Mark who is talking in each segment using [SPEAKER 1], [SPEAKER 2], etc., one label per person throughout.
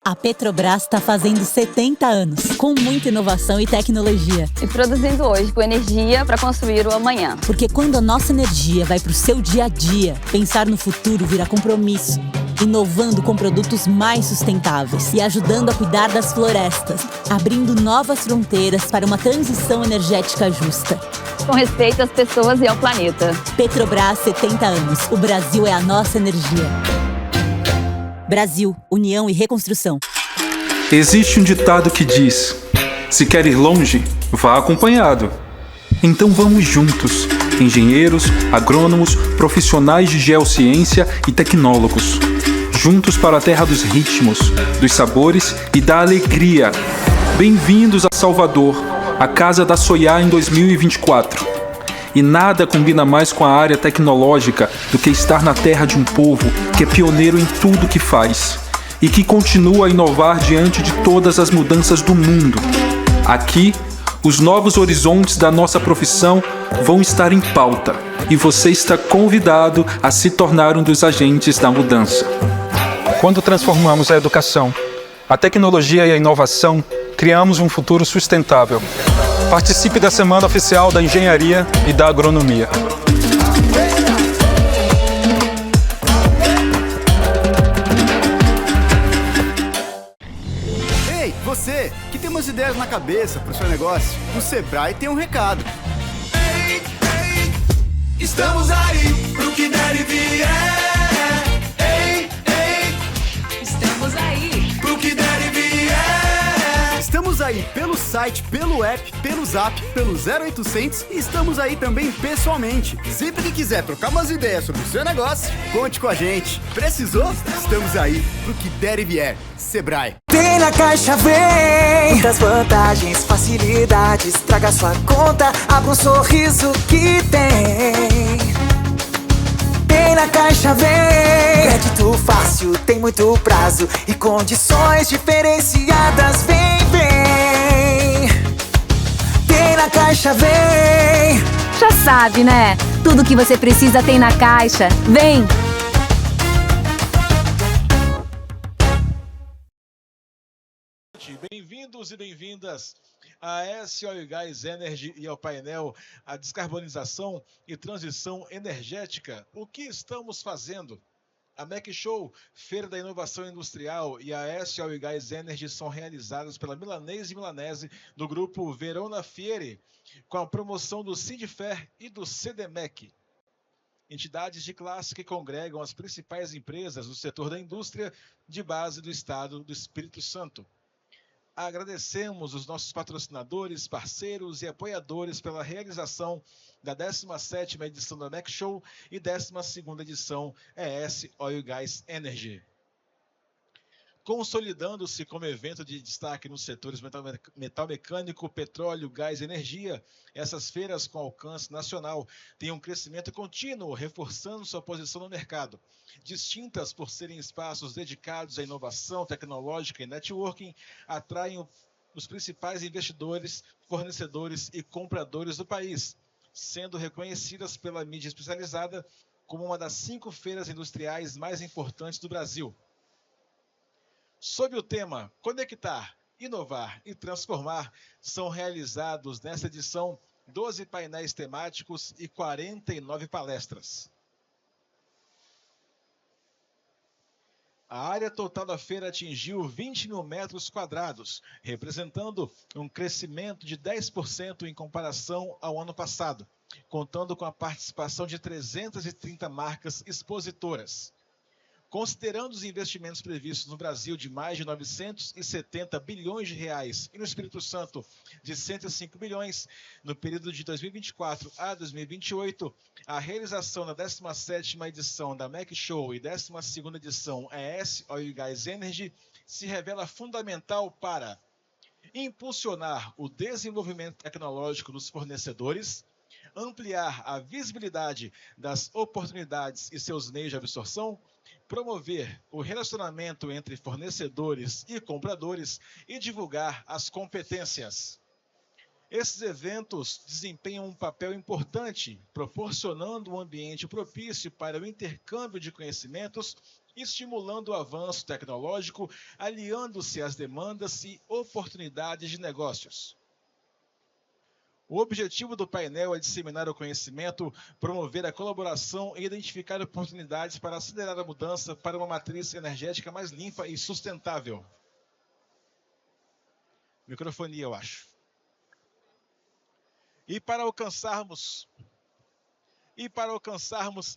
[SPEAKER 1] A Petrobras está fazendo 70 anos, com muita inovação e tecnologia.
[SPEAKER 2] E produzindo hoje com energia para construir o amanhã.
[SPEAKER 1] Porque quando a nossa energia vai para o seu dia a dia, pensar no futuro vira compromisso. Inovando com produtos mais sustentáveis e ajudando a cuidar das florestas, abrindo novas fronteiras para uma transição energética justa.
[SPEAKER 2] Com respeito às pessoas e ao planeta.
[SPEAKER 1] Petrobras, 70 anos. O Brasil é a nossa energia. Brasil, União e Reconstrução.
[SPEAKER 3] Existe um ditado que diz: se quer ir longe, vá acompanhado. Então vamos juntos, engenheiros, agrônomos, profissionais de geociência e tecnólogos. Juntos para a terra dos ritmos, dos sabores e da alegria. Bem-vindos a Salvador, a casa da Soiá em 2024. E nada combina mais com a área tecnológica do que estar na terra de um povo que é pioneiro em tudo que faz e que continua a inovar diante de todas as mudanças do mundo. Aqui, os novos horizontes da nossa profissão vão estar em pauta e você está convidado a se tornar um dos agentes da mudança. Quando transformamos a educação, a tecnologia e a inovação, criamos um futuro sustentável. Participe da Semana Oficial da Engenharia e da Agronomia.
[SPEAKER 4] Ei, você que tem umas ideias na cabeça para o seu negócio, o Sebrae tem um recado.
[SPEAKER 5] Ei, ei, estamos aí pro que der e vier. Ei, ei, estamos aí pro que der e vier.
[SPEAKER 4] Estamos aí pelo site, pelo app, pelo zap, pelo 0800 e estamos aí também pessoalmente. Sempre que quiser trocar umas ideias sobre o seu negócio, conte com a gente. Precisou? Estamos aí pro que der e vier. Sebrae.
[SPEAKER 6] Tem na Caixa Vem muitas vantagens, facilidades. Traga sua conta, abra um sorriso que tem. Tem na Caixa Vem crédito fácil, tem muito prazo e condições diferenciadas. Vem, vem. Tem na Caixa Vem.
[SPEAKER 7] Já sabe, né? Tudo que você precisa tem na Caixa. Vem!
[SPEAKER 8] Bem-vindos e bem-vindas à S Oil Gas Energy e ao painel A Descarbonização e Transição Energética. O que estamos fazendo? A MEC Show, Feira da Inovação Industrial e a S Oil Gas Energy são realizadas pela Milanese e Milanese do grupo Verona Fiere, com a promoção do Sindfer e do CDMEC. Entidades de classe que congregam as principais empresas do setor da indústria de base do Estado do Espírito Santo. Agradecemos os nossos patrocinadores, parceiros e apoiadores pela realização da 17ª edição da MEC Show e 12ª edição ES Oil Gas Energy. Consolidando-se como evento de destaque nos setores metal mecânico, petróleo, gás e energia, essas feiras com alcance nacional têm um crescimento contínuo, reforçando sua posição no mercado. Distintas por serem espaços dedicados à inovação tecnológica e networking, atraem os principais investidores, fornecedores e compradores do país, sendo reconhecidas pela mídia especializada como uma das 5 feiras industriais mais importantes do Brasil. Sob o tema Conectar, Inovar e Transformar, são realizados nesta edição 12 painéis temáticos e 49 palestras. A área total da feira atingiu 20 mil metros quadrados, representando um crescimento de 10% em comparação ao ano passado, contando com a participação de 330 marcas expositoras. Considerando os investimentos previstos no Brasil de mais de 970 bilhões de reais e no Espírito Santo de 105 bilhões, no período de 2024 a 2028, a realização da 17ª edição da MEC Show e 12ª edição ES Oil Gas Energy se revela fundamental para impulsionar o desenvolvimento tecnológico dos fornecedores, ampliar a visibilidade das oportunidades e seus meios de absorção, promover o relacionamento entre fornecedores e compradores e divulgar as competências. Esses eventos desempenham um papel importante, proporcionando um ambiente propício para o intercâmbio de conhecimentos, estimulando o avanço tecnológico, aliando-se às demandas e oportunidades de negócios. O objetivo do painel é disseminar o conhecimento, promover a colaboração e identificar oportunidades para acelerar a mudança para uma matriz energética mais limpa e sustentável. Microfonia, eu acho. E para alcançarmos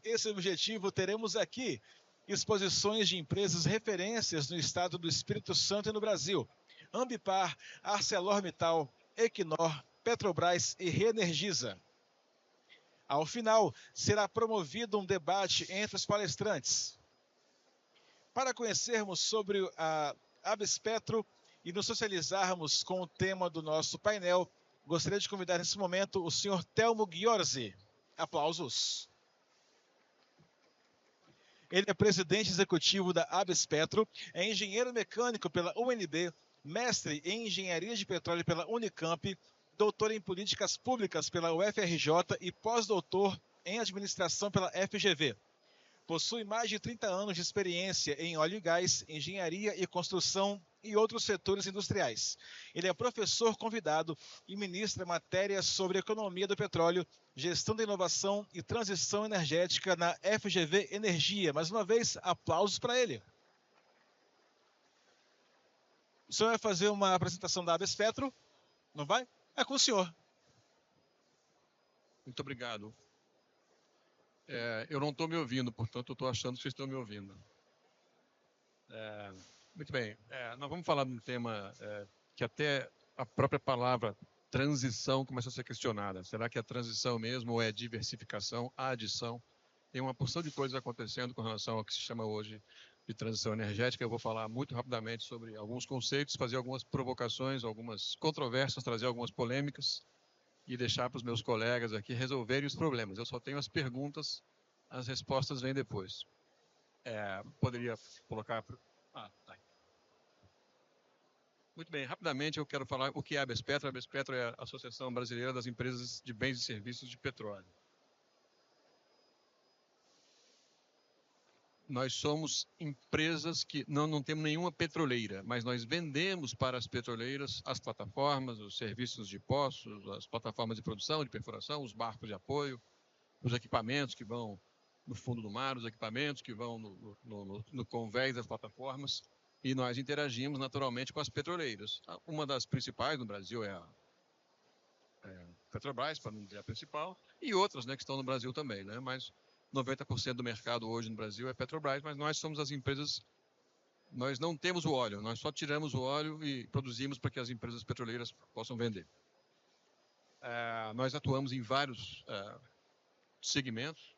[SPEAKER 8] esse objetivo, teremos aqui exposições de empresas referências no estado do Espírito Santo e no Brasil: Ambipar, ArcelorMittal, Equinor, Petrobras e Reenergiza. Ao final, será promovido um debate entre os palestrantes. Para conhecermos sobre a ABESPetro e nos socializarmos com o tema do nosso painel, gostaria de convidar nesse momento o senhor Telmo Ghiorzi. Aplausos. Ele é presidente executivo da ABESPetro, é engenheiro mecânico pela UNB, mestre em engenharia de petróleo pela Unicamp, doutor em políticas públicas pela UFRJ e pós-doutor em administração pela FGV. Possui mais de 30 anos de experiência em óleo e gás, engenharia e construção e outros setores industriais. Ele é professor convidado e ministra matérias sobre economia do petróleo, gestão da inovação e transição energética na FGV Energia. Mais uma vez, aplausos para ele. O senhor vai fazer uma apresentação da ABESPetro? Não vai? É com o senhor.
[SPEAKER 9] Muito obrigado. Eu não estou me ouvindo, portanto, eu estou achando que vocês estão me ouvindo. Muito bem. Nós vamos falar de um tema que até a própria palavra transição começa a ser questionada. Será que é transição mesmo ou é diversificação, adição? Tem uma porção de coisas acontecendo com relação ao que se chama hoje de transição energética. Eu vou falar muito rapidamente sobre alguns conceitos, fazer algumas provocações, algumas controvérsias, trazer algumas polêmicas e deixar para os meus colegas aqui resolverem os problemas. Eu só tenho as perguntas, as respostas vêm depois. Poderia colocar... tá. Muito bem, rapidamente eu quero falar o que é a ABESPetro. A ABESPetro é a Associação Brasileira das Empresas de Bens e Serviços de Petróleo. Nós somos empresas que não temos nenhuma petroleira, mas nós vendemos para as petroleiras as plataformas, os serviços de poços, as plataformas de produção, de perfuração, os barcos de apoio, os equipamentos que vão no fundo do mar, os equipamentos que vão no convés das plataformas, e nós interagimos naturalmente com as petroleiras. Uma das principais no Brasil é a Petrobras, para não dizer a principal, e outras, né, que estão no Brasil também, né, mas 90% do mercado hoje no Brasil é Petrobras, mas nós somos as empresas, nós não temos o óleo, nós só tiramos o óleo e produzimos para que as empresas petroleiras possam vender. Nós atuamos em vários segmentos,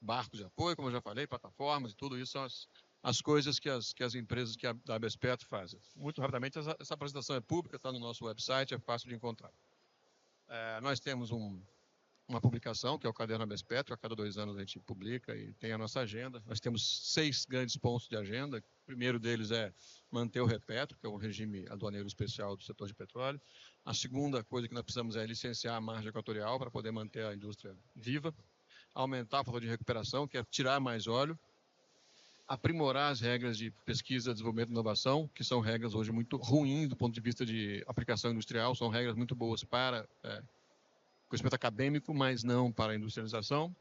[SPEAKER 9] barcos de apoio, como eu já falei, plataformas e tudo isso são as coisas que as empresas da ABESPetro fazem. Muito rapidamente, essa apresentação é pública, está no nosso website, é fácil de encontrar. Nós temos uma publicação, que é o Caderno ABESPetro, a cada 2 anos a gente publica e tem a nossa agenda. Nós temos 6 grandes pontos de agenda. O primeiro deles é manter o REPetro, que é o regime aduaneiro especial do setor de petróleo. A segunda coisa que nós precisamos é licenciar a margem equatorial para poder manter a indústria viva. Aumentar a fator de recuperação, que é tirar mais óleo. Aprimorar as regras de pesquisa, desenvolvimento e inovação, que são regras hoje muito ruins do ponto de vista de aplicação industrial, são regras muito boas para conhecimento acadêmico, mas não para a industrialização.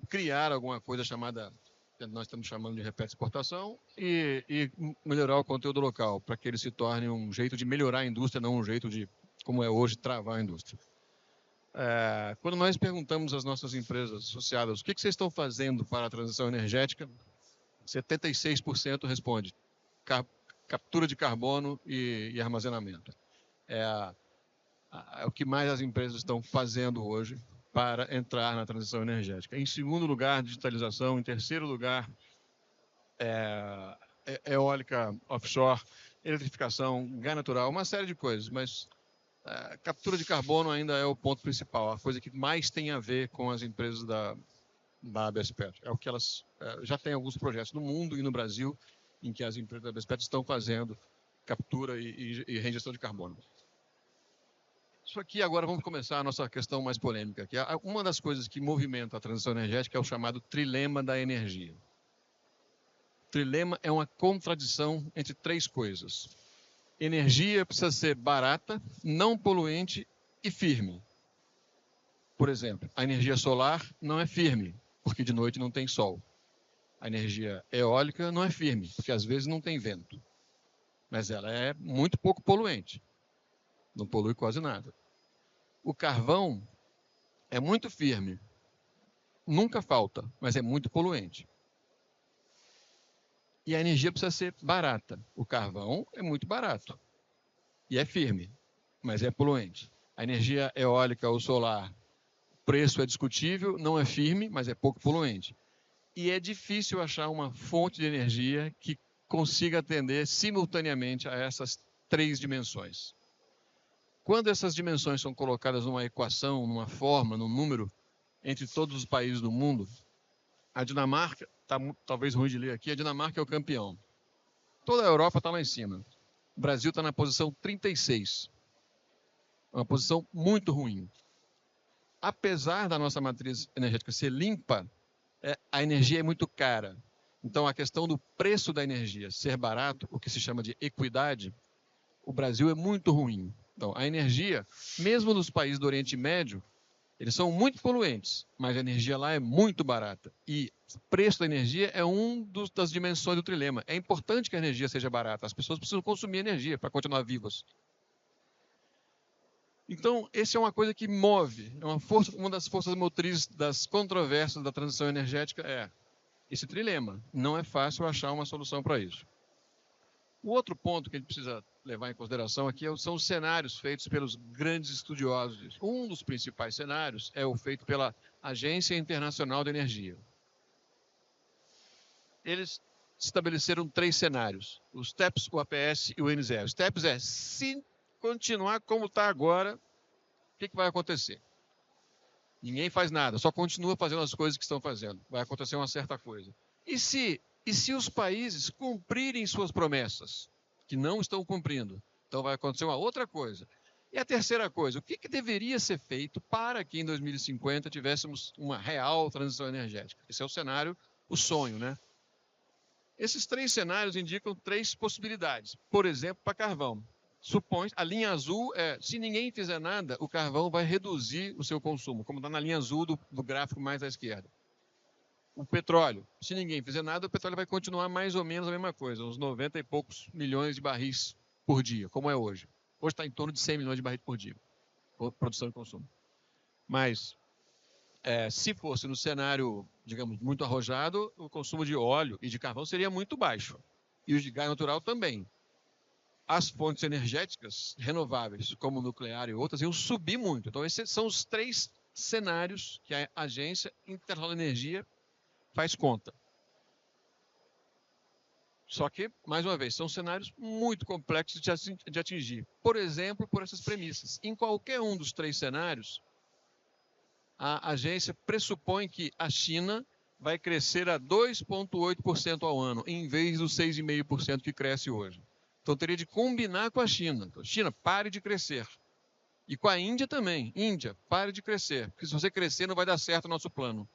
[SPEAKER 9] Criar alguma coisa chamada, nós estamos chamando de REPetro exportação, e melhorar o conteúdo local, para que ele se torne um jeito de melhorar a indústria, não um jeito de, como é hoje, travar a indústria. Quando nós perguntamos às nossas empresas associadas o que vocês estão fazendo para a transição energética, 76% responde captura de carbono e armazenamento. É o que mais as empresas estão fazendo hoje para entrar na transição energética. Em segundo lugar, digitalização. Em terceiro lugar, eólica offshore, eletrificação, gás natural, uma série de coisas, mas captura de carbono ainda é o ponto principal, a coisa que mais tem a ver com as empresas da ABESPetro. É o que elas já têm alguns projetos no mundo e no Brasil em que as empresas da ABESPetro estão fazendo captura e reinjeção de carbono. Isso aqui agora vamos começar a nossa questão mais polêmica. Uma das coisas que movimenta a transição energética é o chamado trilema da energia. O trilema é uma contradição entre três coisas. Energia precisa ser barata, não poluente e firme. Por exemplo, a energia solar não é firme, porque de noite não tem sol. A energia eólica não é firme, porque às vezes não tem vento. Mas ela é muito pouco poluente. Não polui quase nada. O carvão é muito firme. Nunca falta, mas é muito poluente. E a energia precisa ser barata. O carvão é muito barato. E é firme, mas é poluente. A energia eólica ou solar, o preço é discutível, não é firme, mas é pouco poluente. E é difícil achar uma fonte de energia que consiga atender simultaneamente a essas três dimensões. Quando essas dimensões são colocadas numa equação, numa forma, num número, entre todos os países do mundo, a Dinamarca, talvez ruim de ler aqui, a Dinamarca é o campeão. Toda a Europa está lá em cima. O Brasil está na posição 36. Uma posição muito ruim. Apesar da nossa matriz energética ser limpa, a energia é muito cara. Então, a questão do preço da energia ser barato, o que se chama de equidade, o Brasil é muito ruim. Então, a energia, mesmo nos países do Oriente Médio, eles são muito poluentes, mas a energia lá é muito barata. E o preço da energia é das dimensões do trilema. É importante que a energia seja barata. As pessoas precisam consumir energia para continuar vivas. Então, essa é uma coisa que move. Uma das forças motrizes das controvérsias da transição energética é esse trilema. Não é fácil achar uma solução para isso. O outro ponto que a gente precisa levar em consideração aqui são os cenários feitos pelos grandes estudiosos. Um dos principais cenários é o feito pela Agência Internacional de Energia. Eles estabeleceram 3 cenários, o STEPS, o APS e o N0. O STEPS é, se continuar como está agora, o que vai acontecer? Ninguém faz nada, só continua fazendo as coisas que estão fazendo. Vai acontecer uma certa coisa. E se os países cumprirem suas promessas, que não estão cumprindo? Então vai acontecer uma outra coisa. E a terceira coisa, o que deveria ser feito para que em 2050 tivéssemos uma real transição energética? Esse é o cenário, o sonho, né? Esses 3 cenários indicam 3 possibilidades. Por exemplo, para carvão. Supõe, a linha azul é, se ninguém fizer nada, o carvão vai reduzir o seu consumo, como está na linha azul do gráfico mais à esquerda. O petróleo, se ninguém fizer nada, o petróleo vai continuar mais ou menos a mesma coisa, uns 90 e poucos milhões de barris por dia, como é hoje. Hoje está em torno de 100 milhões de barris por dia, produção e consumo. Mas, se fosse no cenário, digamos, muito arrojado, o consumo de óleo e de carvão seria muito baixo. E o de gás natural também. As fontes energéticas renováveis, como nuclear e outras, iam subir muito. Então, esses são os 3 cenários que a Agência Internacional de Energia faz conta. Só que, mais uma vez, são cenários muito complexos de atingir. Por exemplo, por essas premissas. Em qualquer um dos 3 cenários, a agência pressupõe que a China vai crescer a 2,8% ao ano, em vez dos 6,5% que cresce hoje. Então, teria de combinar com a China. Então, China, pare de crescer. E com a Índia também. Índia, pare de crescer. Porque se você crescer, não vai dar certo o nosso plano.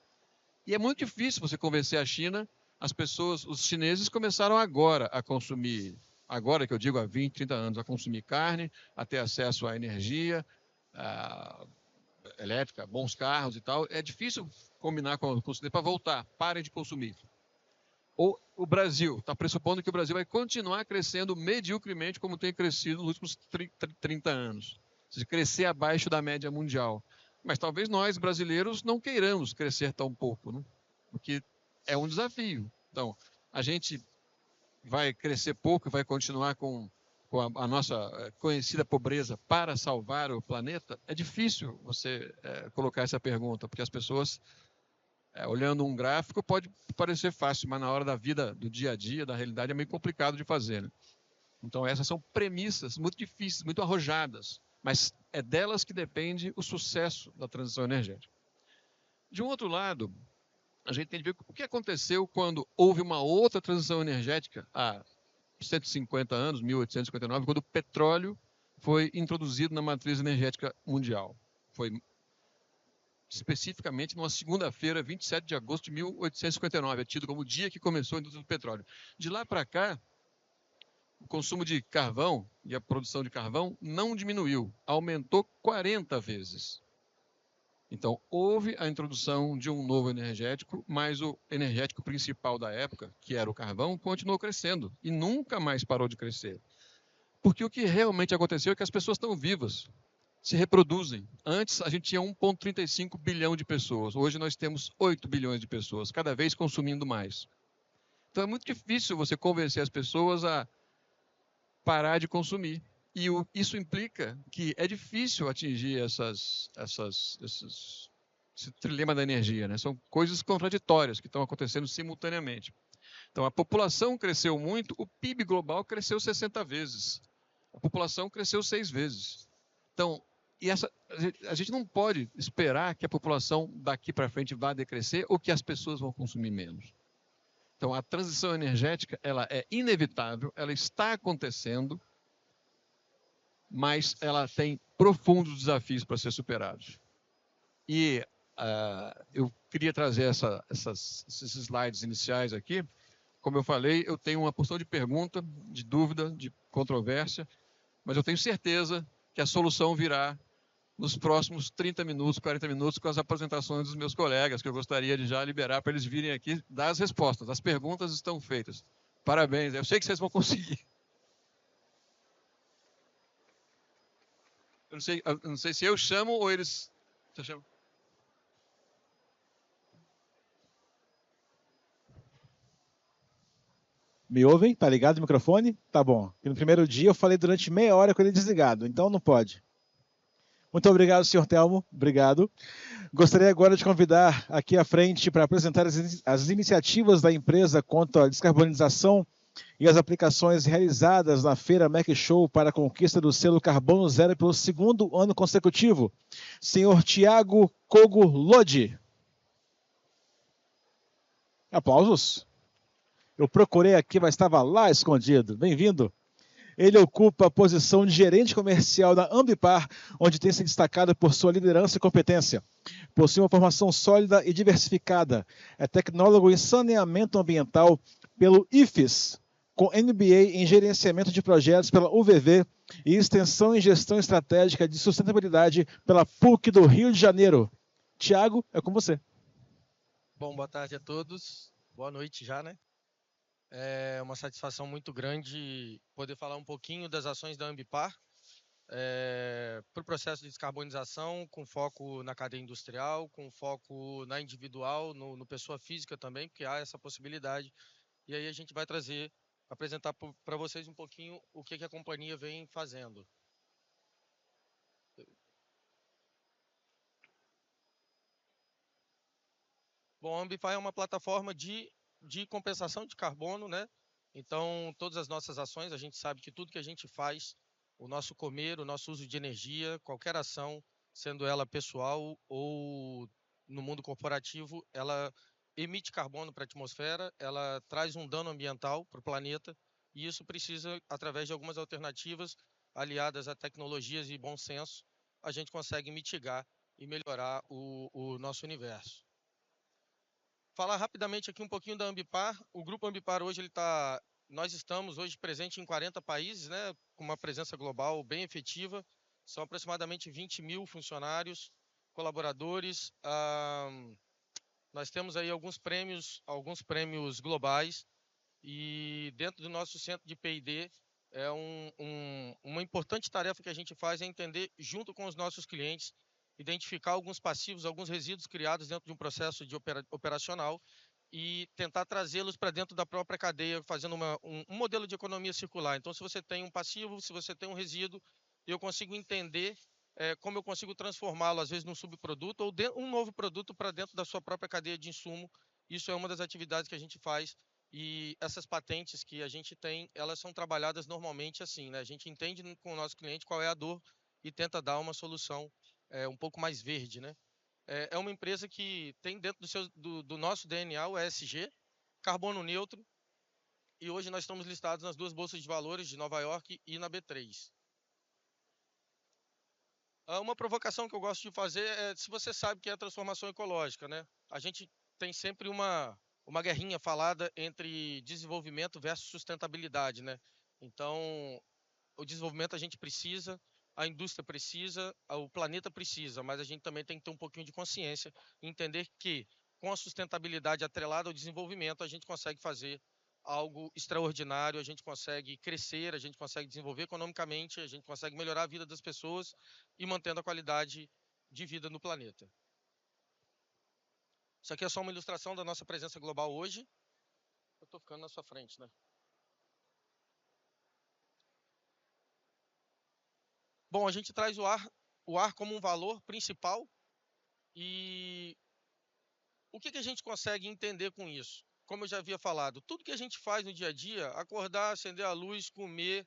[SPEAKER 9] E é muito difícil você convencer a China. As pessoas, os chineses começaram agora a consumir, agora que eu digo há 20, 30 anos, a consumir carne, a ter acesso à energia elétrica, bons carros e tal. É difícil combinar com o chinês para voltar. Parem de consumir. Ou o Brasil, está pressupondo que o Brasil vai continuar crescendo mediocremente como tem crescido nos últimos 30 anos. Ou seja, crescer abaixo da média mundial. Mas talvez nós, brasileiros, não queiramos crescer tão pouco, né? Porque é um desafio. Então, a gente vai crescer pouco e vai continuar com a nossa conhecida pobreza para salvar o planeta? É difícil você colocar essa pergunta, porque as pessoas, olhando um gráfico, pode parecer fácil, mas na hora da vida, do dia a dia, da realidade, é meio complicado de fazer, né? Então, essas são premissas muito difíceis, muito arrojadas, mas é delas que depende o sucesso da transição energética. De um outro lado, a gente tem que ver o que aconteceu quando houve uma outra transição energética há 150 anos, 1859, quando o petróleo foi introduzido na matriz energética mundial. Foi especificamente numa segunda-feira, 27 de agosto de 1859, é tido como o dia que começou a indústria do petróleo. De lá para cá, o consumo de carvão e a produção de carvão não diminuiu, aumentou 40 vezes. Então, houve a introdução de um novo energético, mas o energético principal da época, que era o carvão, continuou crescendo e nunca mais parou de crescer. Porque o que realmente aconteceu é que as pessoas estão vivas, se reproduzem. Antes, a gente tinha 1,35 bilhão de pessoas. Hoje, nós temos 8 bilhões de pessoas, cada vez consumindo mais. Então, é muito difícil você convencer as pessoas a parar de consumir. E isso implica que é difícil atingir esse trilema da energia, né? São coisas contraditórias que estão acontecendo simultaneamente. Então, a população cresceu muito, o PIB global cresceu 60 vezes. A população cresceu 6 vezes. Então, a gente não pode esperar que a população daqui para frente vá decrescer ou que as pessoas vão consumir menos. Então, a transição energética ela é inevitável, ela está acontecendo, mas ela tem profundos desafios para ser superados. E eu queria trazer esses slides iniciais aqui. Como eu falei, eu tenho uma porção de pergunta, de dúvida, de controvérsia, mas eu tenho certeza que a solução virá nos próximos 30 minutos, 40 minutos, com as apresentações dos meus colegas, que eu gostaria de já liberar para eles virem aqui dar as respostas. As perguntas estão feitas. Parabéns, eu sei que vocês vão conseguir. Eu não sei se eu chamo ou eles... Você chama?
[SPEAKER 10] Me ouvem? Tá ligado o microfone? Tá bom. E no primeiro dia eu falei durante meia hora com ele desligado, então não pode. Muito obrigado, senhor Telmo. Obrigado. Gostaria agora de convidar aqui à frente para apresentar as iniciativas da empresa quanto à descarbonização e as aplicações realizadas na Feira Mac Show para a conquista do selo Carbono Zero pelo 2º ano consecutivo. Senhor Tiago Kogo Lodi. Aplausos. Eu procurei aqui, mas estava lá escondido. Bem-vindo. Ele ocupa a posição de gerente comercial da Ambipar, onde tem se destacado por sua liderança e competência. Possui uma formação sólida e diversificada. É tecnólogo em saneamento ambiental pelo IFES, com MBA em gerenciamento de projetos pela UVV e extensão em gestão estratégica de sustentabilidade pela PUC do Rio de Janeiro. Tiago, é com você.
[SPEAKER 11] Bom, boa tarde a todos. Boa noite já, né? É uma satisfação muito grande poder falar um pouquinho das ações da Ambipar para o processo de descarbonização, com foco na cadeia industrial, com foco na individual, no pessoa física também, porque há essa possibilidade. E aí a gente vai apresentar para vocês um pouquinho o que a companhia vem fazendo. Bom, a Ambipar é uma plataforma de compensação de carbono, né? Então, todas as nossas ações, a gente sabe que tudo que a gente faz, o nosso comer, o nosso uso de energia, qualquer ação, sendo ela pessoal ou no mundo corporativo, ela emite carbono para a atmosfera, ela traz um dano ambiental para o planeta, e isso precisa, através de algumas alternativas aliadas a tecnologias e bom senso, a gente consegue mitigar e melhorar o nosso universo. Falar rapidamente aqui um pouquinho da Ambipar. O Grupo Ambipar hoje, nós estamos hoje presentes em 40 países, né, com uma presença global bem efetiva. São aproximadamente 20 mil funcionários, colaboradores. Nós temos aí alguns prêmios globais, e dentro do nosso centro de P&D, uma importante tarefa que a gente faz é entender, junto com os nossos clientes, identificar alguns passivos, alguns resíduos criados dentro de um processo de operacional e tentar trazê-los para dentro da própria cadeia, fazendo um modelo de economia circular. Então, se você tem um passivo, se você tem um resíduo, eu consigo entender como eu consigo transformá-lo, às vezes, num subproduto ou um novo produto para dentro da sua própria cadeia de insumo. Isso é uma das atividades que a gente faz, e essas patentes que a gente tem, elas são trabalhadas normalmente assim, né? A gente entende com o nosso cliente qual é a dor e tenta dar uma solução um pouco mais verde, né? É uma empresa que tem dentro do nosso DNA o ESG, carbono neutro, e hoje nós estamos listados nas duas bolsas de valores de Nova York e na B3. Uma provocação que eu gosto de fazer é se você sabe que é a transformação ecológica, né? A gente tem sempre uma guerrinha falada entre desenvolvimento versus sustentabilidade, né? Então, o desenvolvimento a gente precisa, a indústria precisa, o planeta precisa, mas a gente também tem que ter um pouquinho de consciência e entender que com a sustentabilidade atrelada ao desenvolvimento, a gente consegue fazer algo extraordinário, a gente consegue crescer, a gente consegue desenvolver economicamente, a gente consegue melhorar a vida das pessoas e mantendo a qualidade de vida no planeta. Isso aqui é só uma ilustração da nossa presença global hoje. Eu estou ficando na sua frente, né? Bom, a gente traz o ar como um valor principal e o que a gente consegue entender com isso? Como eu já havia falado, tudo que a gente faz no dia a dia, acordar, acender a luz, comer,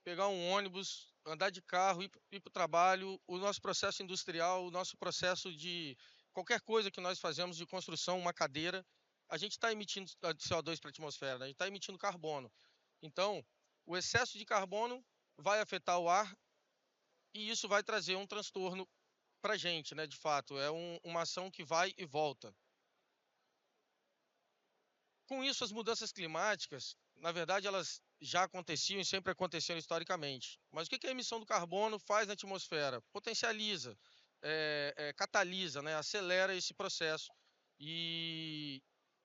[SPEAKER 11] pegar um ônibus, andar de carro, ir para o trabalho, o nosso processo industrial, o nosso processo de qualquer coisa que nós fazemos de construção, uma cadeira, a gente está emitindo CO2 para a atmosfera, né? A gente está emitindo carbono. Então, o excesso de carbono vai afetar o ar e isso vai trazer um transtorno para a gente, né? De fato, é uma ação que vai e volta. Com isso, as mudanças climáticas, na verdade, elas já aconteciam e sempre aconteceram historicamente. Mas o que a emissão do carbono faz na atmosfera? Potencializa, catalisa, né? Acelera esse processo e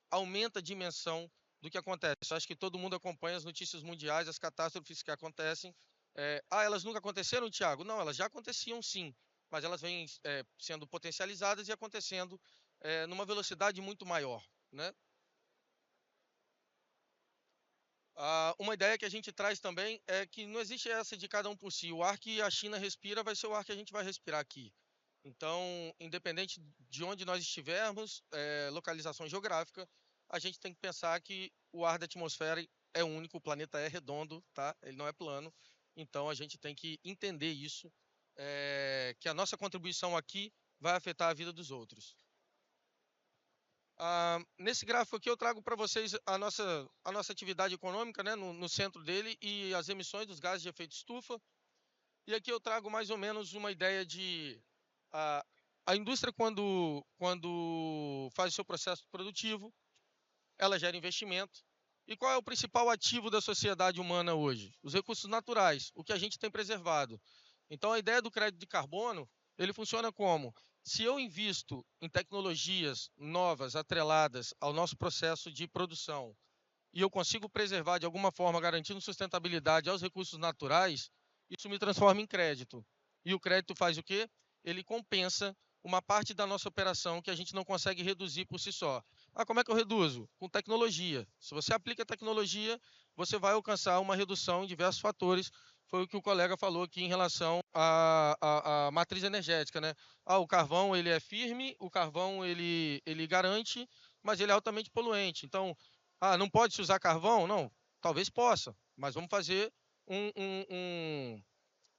[SPEAKER 11] aumenta a dimensão do que acontece. Acho que todo mundo acompanha as notícias mundiais, as catástrofes que acontecem. Elas nunca aconteceram, Tiago? Não, elas já aconteciam sim, mas elas vêm sendo potencializadas e acontecendo numa velocidade muito maior, né? Uma ideia que a gente traz também é que não existe essa de cada um por si. O ar que a China respira vai ser o ar que a gente vai respirar aqui. Então, independente de onde nós estivermos, localização geográfica, a gente tem que pensar que o ar da atmosfera é único, o planeta é redondo, tá? Ele não é plano. Então, a gente tem que entender isso, que a nossa contribuição aqui vai afetar a vida dos outros. Nesse gráfico aqui eu trago para vocês a nossa atividade econômica, né, no centro dele e as emissões dos gases de efeito estufa. E aqui eu trago mais ou menos uma ideia de a indústria quando faz o seu processo produtivo, ela gera investimento. E qual é o principal ativo da sociedade humana hoje? Os recursos naturais, o que a gente tem preservado. Então a ideia do crédito de carbono, ele funciona como? Se eu invisto em tecnologias novas, atreladas ao nosso processo de produção, e eu consigo preservar de alguma forma, garantindo sustentabilidade aos recursos naturais, isso me transforma em crédito. E o crédito faz o quê? Ele compensa uma parte da nossa operação que a gente não consegue reduzir por si só. Como é que eu reduzo? Com tecnologia. Se você aplica tecnologia, você vai alcançar uma redução em diversos fatores. Foi o que o colega falou aqui em relação à matriz energética, né? O carvão ele é firme, o carvão ele garante, mas ele é altamente poluente. Então, não pode se usar carvão? Não, talvez possa, mas vamos fazer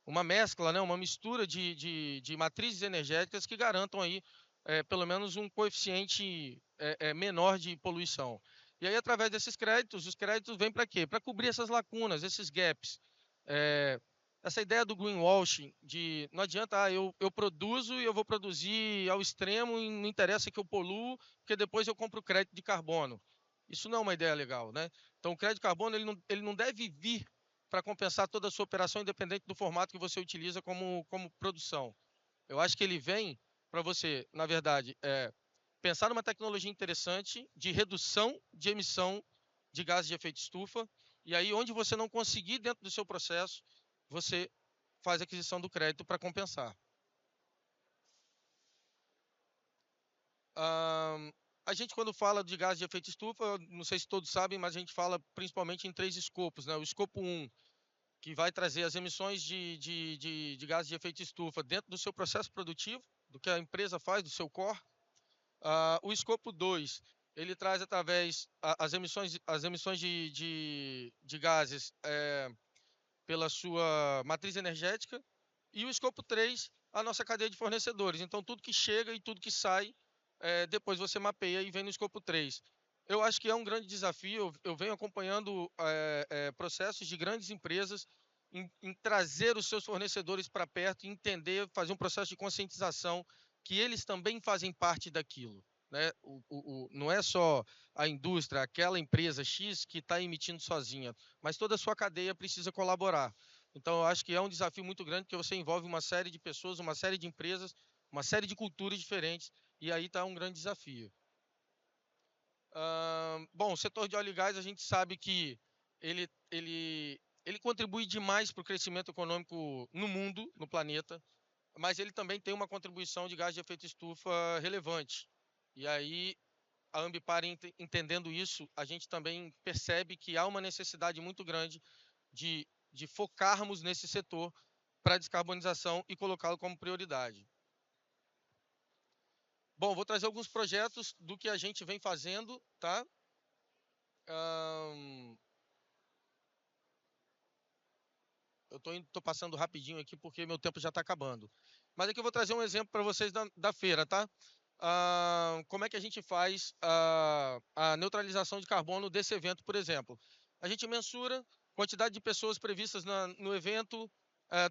[SPEAKER 11] uma mescla, né? Uma mistura de matrizes energéticas que garantam aí pelo menos um coeficiente menor de poluição. E aí, através desses créditos, os créditos vêm para quê? Para cobrir essas lacunas, esses gaps. Essa ideia do greenwashing, de não adianta, eu produzo e eu vou produzir ao extremo e não interessa que eu poluo, porque depois eu compro crédito de carbono. Isso não é uma ideia legal, né? Então, o crédito de carbono ele não deve vir para compensar toda a sua operação, independente do formato que você utiliza como produção. Eu acho que ele vem para você, na verdade, pensar numa tecnologia interessante de redução de emissão de gases de efeito estufa, e aí onde você não conseguir dentro do seu processo, você faz a aquisição do crédito para compensar. A gente, quando fala de gases de efeito estufa, não sei se todos sabem, mas a gente fala principalmente em 3 escopos, né? O escopo 1, que vai trazer as emissões de gases de efeito estufa dentro do seu processo produtivo, do que a empresa faz, do seu core. O escopo 2, ele traz através as emissões de gases pela sua matriz energética. E o escopo 3, a nossa cadeia de fornecedores. Então, tudo que chega e tudo que sai, depois você mapeia e vem no escopo 3. Eu acho que é um grande desafio. Eu venho acompanhando processos de grandes empresas em trazer os seus fornecedores para perto, entender, fazer um processo de conscientização que eles também fazem parte daquilo, né? Não é só a indústria, aquela empresa X que está emitindo sozinha, mas toda a sua cadeia precisa colaborar. Então, eu acho que é um desafio muito grande, porque você envolve uma série de pessoas, uma série de empresas, uma série de culturas diferentes, e aí está um grande desafio. Bom, o setor de óleo e gás, a gente sabe que ele contribui demais para o crescimento econômico no mundo, no planeta, mas ele também tem uma contribuição de gás de efeito estufa relevante. E aí, a Ambipar, entendendo isso, a gente também percebe que há uma necessidade muito grande de focarmos nesse setor para a descarbonização e colocá-lo como prioridade. Bom, vou trazer alguns projetos do que a gente vem fazendo, tá? Eu estou passando rapidinho aqui porque meu tempo já está acabando. Mas aqui eu vou trazer um exemplo para vocês da feira, tá? Como é que a gente faz a neutralização de carbono desse evento, por exemplo. A gente mensura quantidade de pessoas previstas no evento,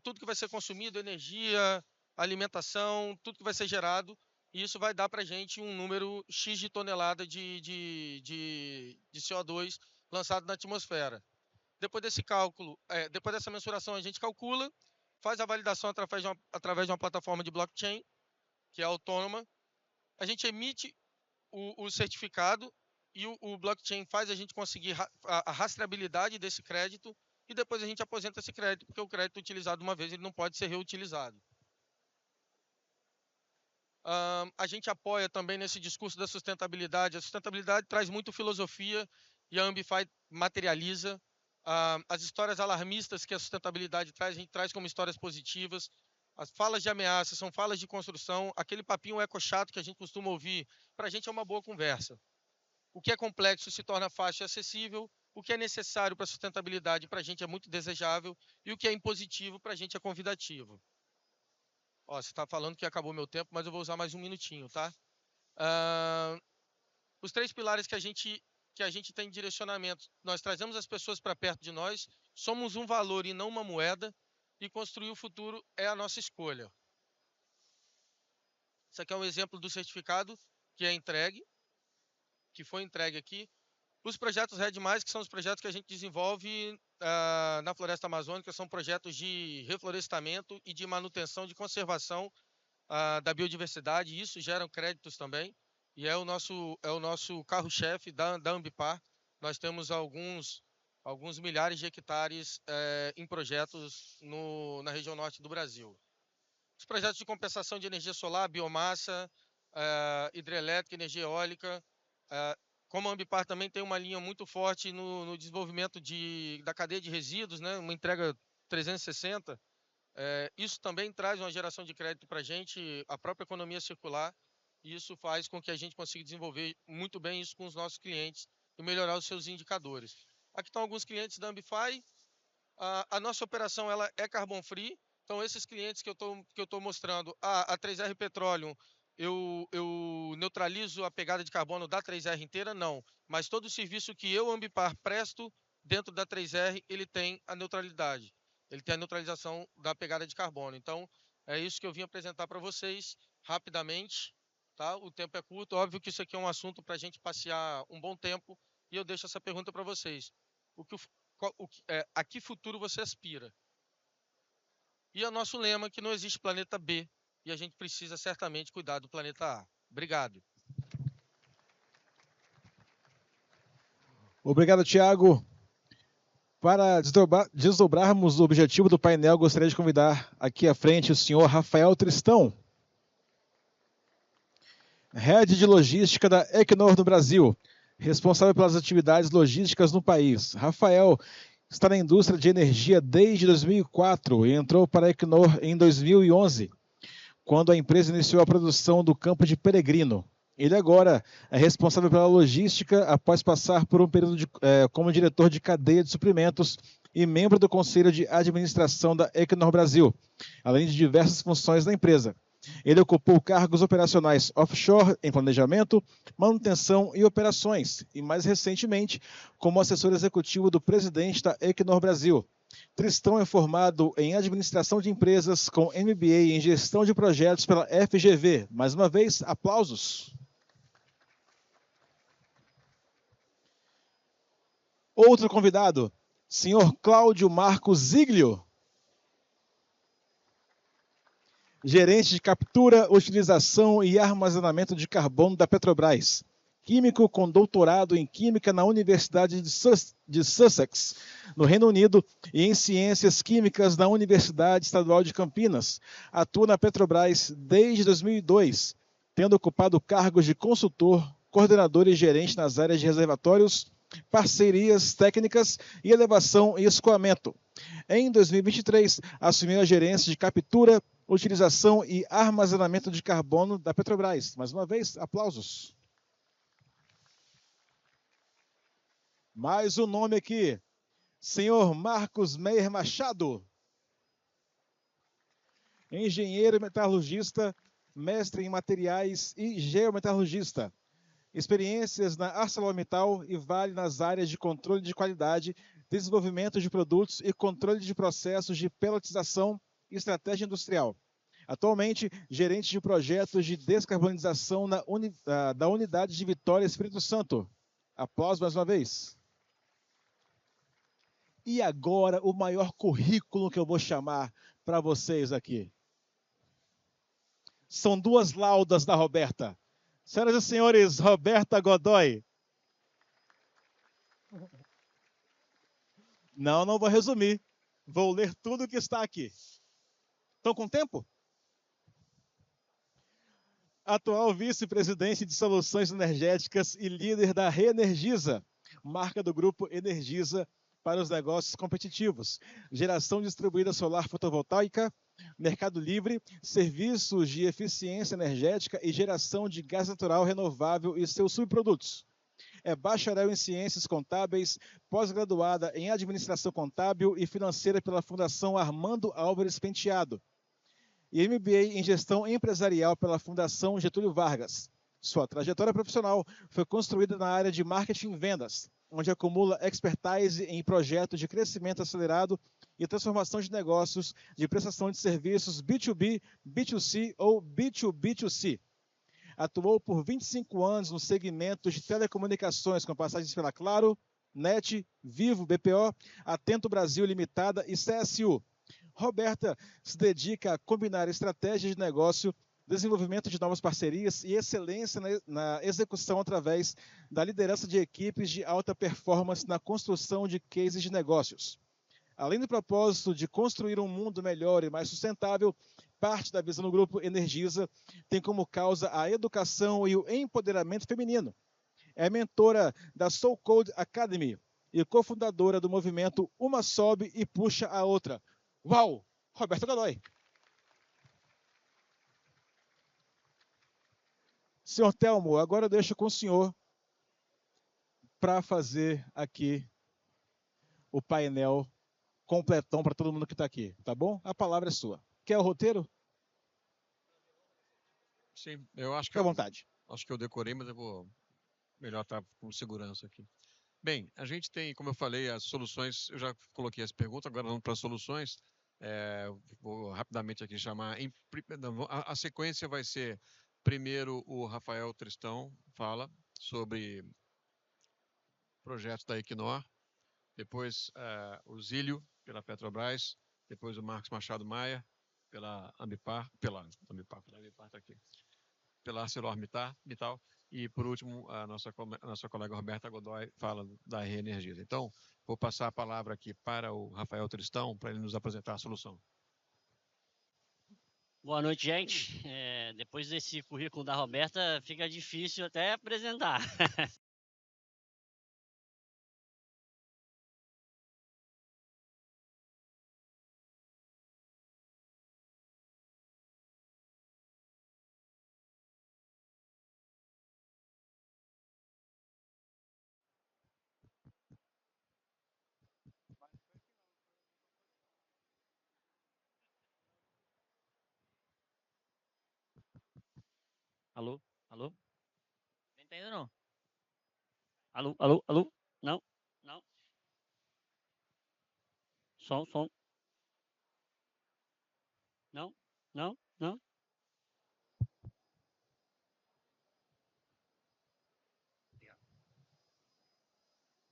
[SPEAKER 11] tudo que vai ser consumido, energia, alimentação, tudo que vai ser gerado, e isso vai dar para a gente um número X de tonelada de CO2 lançado na atmosfera. Depois desse cálculo, depois dessa mensuração, a gente calcula, faz a validação através de uma plataforma de blockchain, que é autônoma. A gente emite o certificado e o blockchain faz a gente conseguir a rastreabilidade desse crédito e depois a gente aposenta esse crédito, porque o crédito utilizado uma vez ele não pode ser reutilizado. A gente apoia também nesse discurso da sustentabilidade. A sustentabilidade traz muito filosofia e a Ambify materializa. As histórias alarmistas que a sustentabilidade traz, a gente traz como histórias positivas. As falas de ameaça são falas de construção. Aquele papinho eco-chato que a gente costuma ouvir, para a gente é uma boa conversa. O que é complexo se torna fácil e acessível. O que é necessário para a sustentabilidade para a gente é muito desejável. E o que é impositivo para a gente é convidativo. Ó, você está falando que acabou meu tempo, mas eu vou usar mais um minutinho, tá? Os 3 pilares que a gente tem de direcionamento. Nós trazemos as pessoas para perto de nós, somos um valor e não uma moeda, e construir o futuro é a nossa escolha. Isso aqui é um exemplo do certificado que é entregue, que foi entregue aqui. Os projetos Red+, que são os projetos que a gente desenvolve na Floresta Amazônica, são projetos de reflorestamento e de manutenção, de conservação da biodiversidade, e isso gera créditos também, e é o nosso carro-chefe da Ambipar. Nós temos alguns milhares de hectares em projetos na região norte do Brasil. Os projetos de compensação de energia solar, biomassa, hidrelétrica, energia eólica. Como a Ambipar também tem uma linha muito forte no desenvolvimento da cadeia de resíduos, né? Uma entrega 360, isso também traz uma geração de crédito para a gente, a própria economia circular, e isso faz com que a gente consiga desenvolver muito bem isso com os nossos clientes e melhorar os seus indicadores. Aqui estão alguns clientes da Ambify. A nossa operação ela é carbon free, então esses clientes que eu estou mostrando, a 3R Petroleum, eu neutralizo a pegada de carbono da 3R inteira? Não. Mas todo o serviço que eu, Ambipar, presto dentro da 3R, ele tem a neutralidade. Ele tem a neutralização da pegada de carbono. Então, é isso que eu vim apresentar para vocês rapidamente. Tá? O tempo é curto. Óbvio que isso aqui é um assunto para a gente passear um bom tempo. E eu deixo essa pergunta para vocês. A que futuro você aspira? E o nosso lema que não existe planeta B. E a gente precisa certamente cuidar do planeta A. Obrigado.
[SPEAKER 10] Obrigado, Thiago. Para desdobrarmos o objetivo do painel, gostaria de convidar aqui à frente o senhor Rafael Tristão, Head de Logística da Equinor no Brasil, responsável pelas atividades logísticas no país. Rafael está na indústria de energia desde 2004 e entrou para a Equinor em 2011. Quando a empresa iniciou a produção do campo de Peregrino. Ele agora é responsável pela logística após passar por um período como diretor de cadeia de suprimentos e membro do Conselho de Administração da Equinor Brasil, além de diversas funções da empresa. Ele ocupou cargos operacionais offshore em planejamento, manutenção e operações, e mais recentemente como assessor executivo do presidente da Equinor Brasil. Tristão é formado em administração de empresas com MBA em gestão de projetos pela FGV. Mais uma vez, aplausos. Outro convidado, senhor Cláudio Marcos Ziglio, gerente de captura, utilização e armazenamento de carbono da Petrobras. Químico com doutorado em Química na Universidade de Sussex, no Reino Unido, e em Ciências Químicas na Universidade Estadual de Campinas. Atua na Petrobras desde 2002, tendo ocupado cargos de consultor, coordenador e gerente nas áreas de reservatórios, parcerias técnicas e elevação e escoamento. Em 2023, assumiu a gerência de captura, utilização e armazenamento de carbono da Petrobras. Mais uma vez, aplausos. Mais um nome aqui, senhor Marcos Meyer Machado, engenheiro metalurgista, mestre em materiais e geometalurgista. Experiências na ArcelorMittal e Vale nas áreas de controle de qualidade, desenvolvimento de produtos e controle de processos de pelotização e estratégia industrial. Atualmente, gerente de projetos de descarbonização da unidade de Vitória Espírito Santo. Aplausos mais uma vez. E agora, o maior currículo que eu vou chamar para vocês aqui. São duas laudas da Roberta. Senhoras e senhores, Roberta Godoy. Não vou resumir. Vou ler tudo o que está aqui. Estão com tempo? Atual vice-presidente de soluções energéticas e líder da Reenergiza, marca do grupo Energisa para os negócios competitivos, geração distribuída solar fotovoltaica, mercado livre, serviços de eficiência energética e geração de gás natural renovável e seus subprodutos. É bacharel em ciências contábeis, pós-graduada em administração contábil e financeira pela Fundação Armando Álvares Penteado, e MBA em gestão empresarial pela Fundação Getúlio Vargas. Sua trajetória profissional foi construída na área de marketing e vendas, onde acumula expertise em projetos de crescimento acelerado e transformação de negócios de prestação de serviços B2B, B2C ou B2B2C. Atuou por 25 anos no segmento de telecomunicações, com passagens pela Claro, NET, Vivo, BPO, Atento Brasil Limitada e CSU. Roberta se dedica a combinar estratégias de negócio, desenvolvimento de novas parcerias e excelência na execução através da liderança de equipes de alta performance na construção de cases de negócios. Além do propósito de construir um mundo melhor e mais sustentável, parte da visão do grupo Energisa tem como causa a educação e o empoderamento feminino. É mentora da Soul Code Academy e cofundadora do movimento Uma Sobe e Puxa a Outra. Uau! Roberta Godoy. Senhor Telmo, agora eu deixo com o senhor para fazer aqui o painel completão para todo mundo que está aqui, tá bom? A palavra é sua. Quer o roteiro?
[SPEAKER 9] Sim, eu acho que
[SPEAKER 10] Fique à vontade.
[SPEAKER 9] Acho que eu decorei, mas eu vou melhor estar com segurança aqui. Bem, a gente tem, como eu falei, as soluções, eu já coloquei as perguntas, agora vamos para as soluções. Vou rapidamente aqui chamar. A sequência vai ser, primeiro, o Rafael Tristão fala sobre projetos da Equinor, depois o Zílio, pela Petrobras, depois o Marcos Machado Maia, pela Ambipar, pela Ambipar tá aqui, pela ArcelorMittal, e por último a nossa colega Roberta Godoy fala da Reenergiza. Então, vou passar a palavra aqui para o Rafael Tristão, para ele nos apresentar a solução.
[SPEAKER 12] Boa noite, gente. Depois desse currículo da Roberta, fica difícil até apresentar. Alô? Alô? Não tá ainda não. Alô? Alô? Alô? Não? Não? Som, som. Não? Não? Não?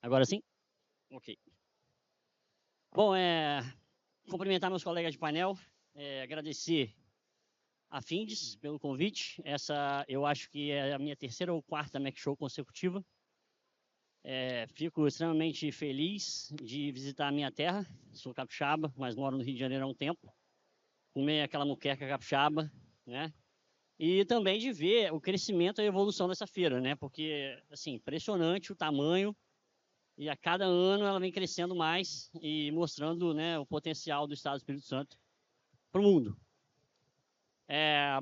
[SPEAKER 12] Agora sim? Ok. Bom, cumprimentar meus colegas de painel, agradecer a Findes pelo convite. Essa eu acho que é a minha terceira ou quarta Mac Show consecutiva. Fico extremamente feliz de visitar a minha terra. Sou capixaba, mas moro no Rio de Janeiro há um tempo. Comer aquela muqueca capixaba, né? E também de ver o crescimento e a evolução dessa feira, né? Porque, assim, impressionante o tamanho. E a cada ano ela vem crescendo mais e mostrando, né, o potencial do Estado do Espírito Santo para o mundo.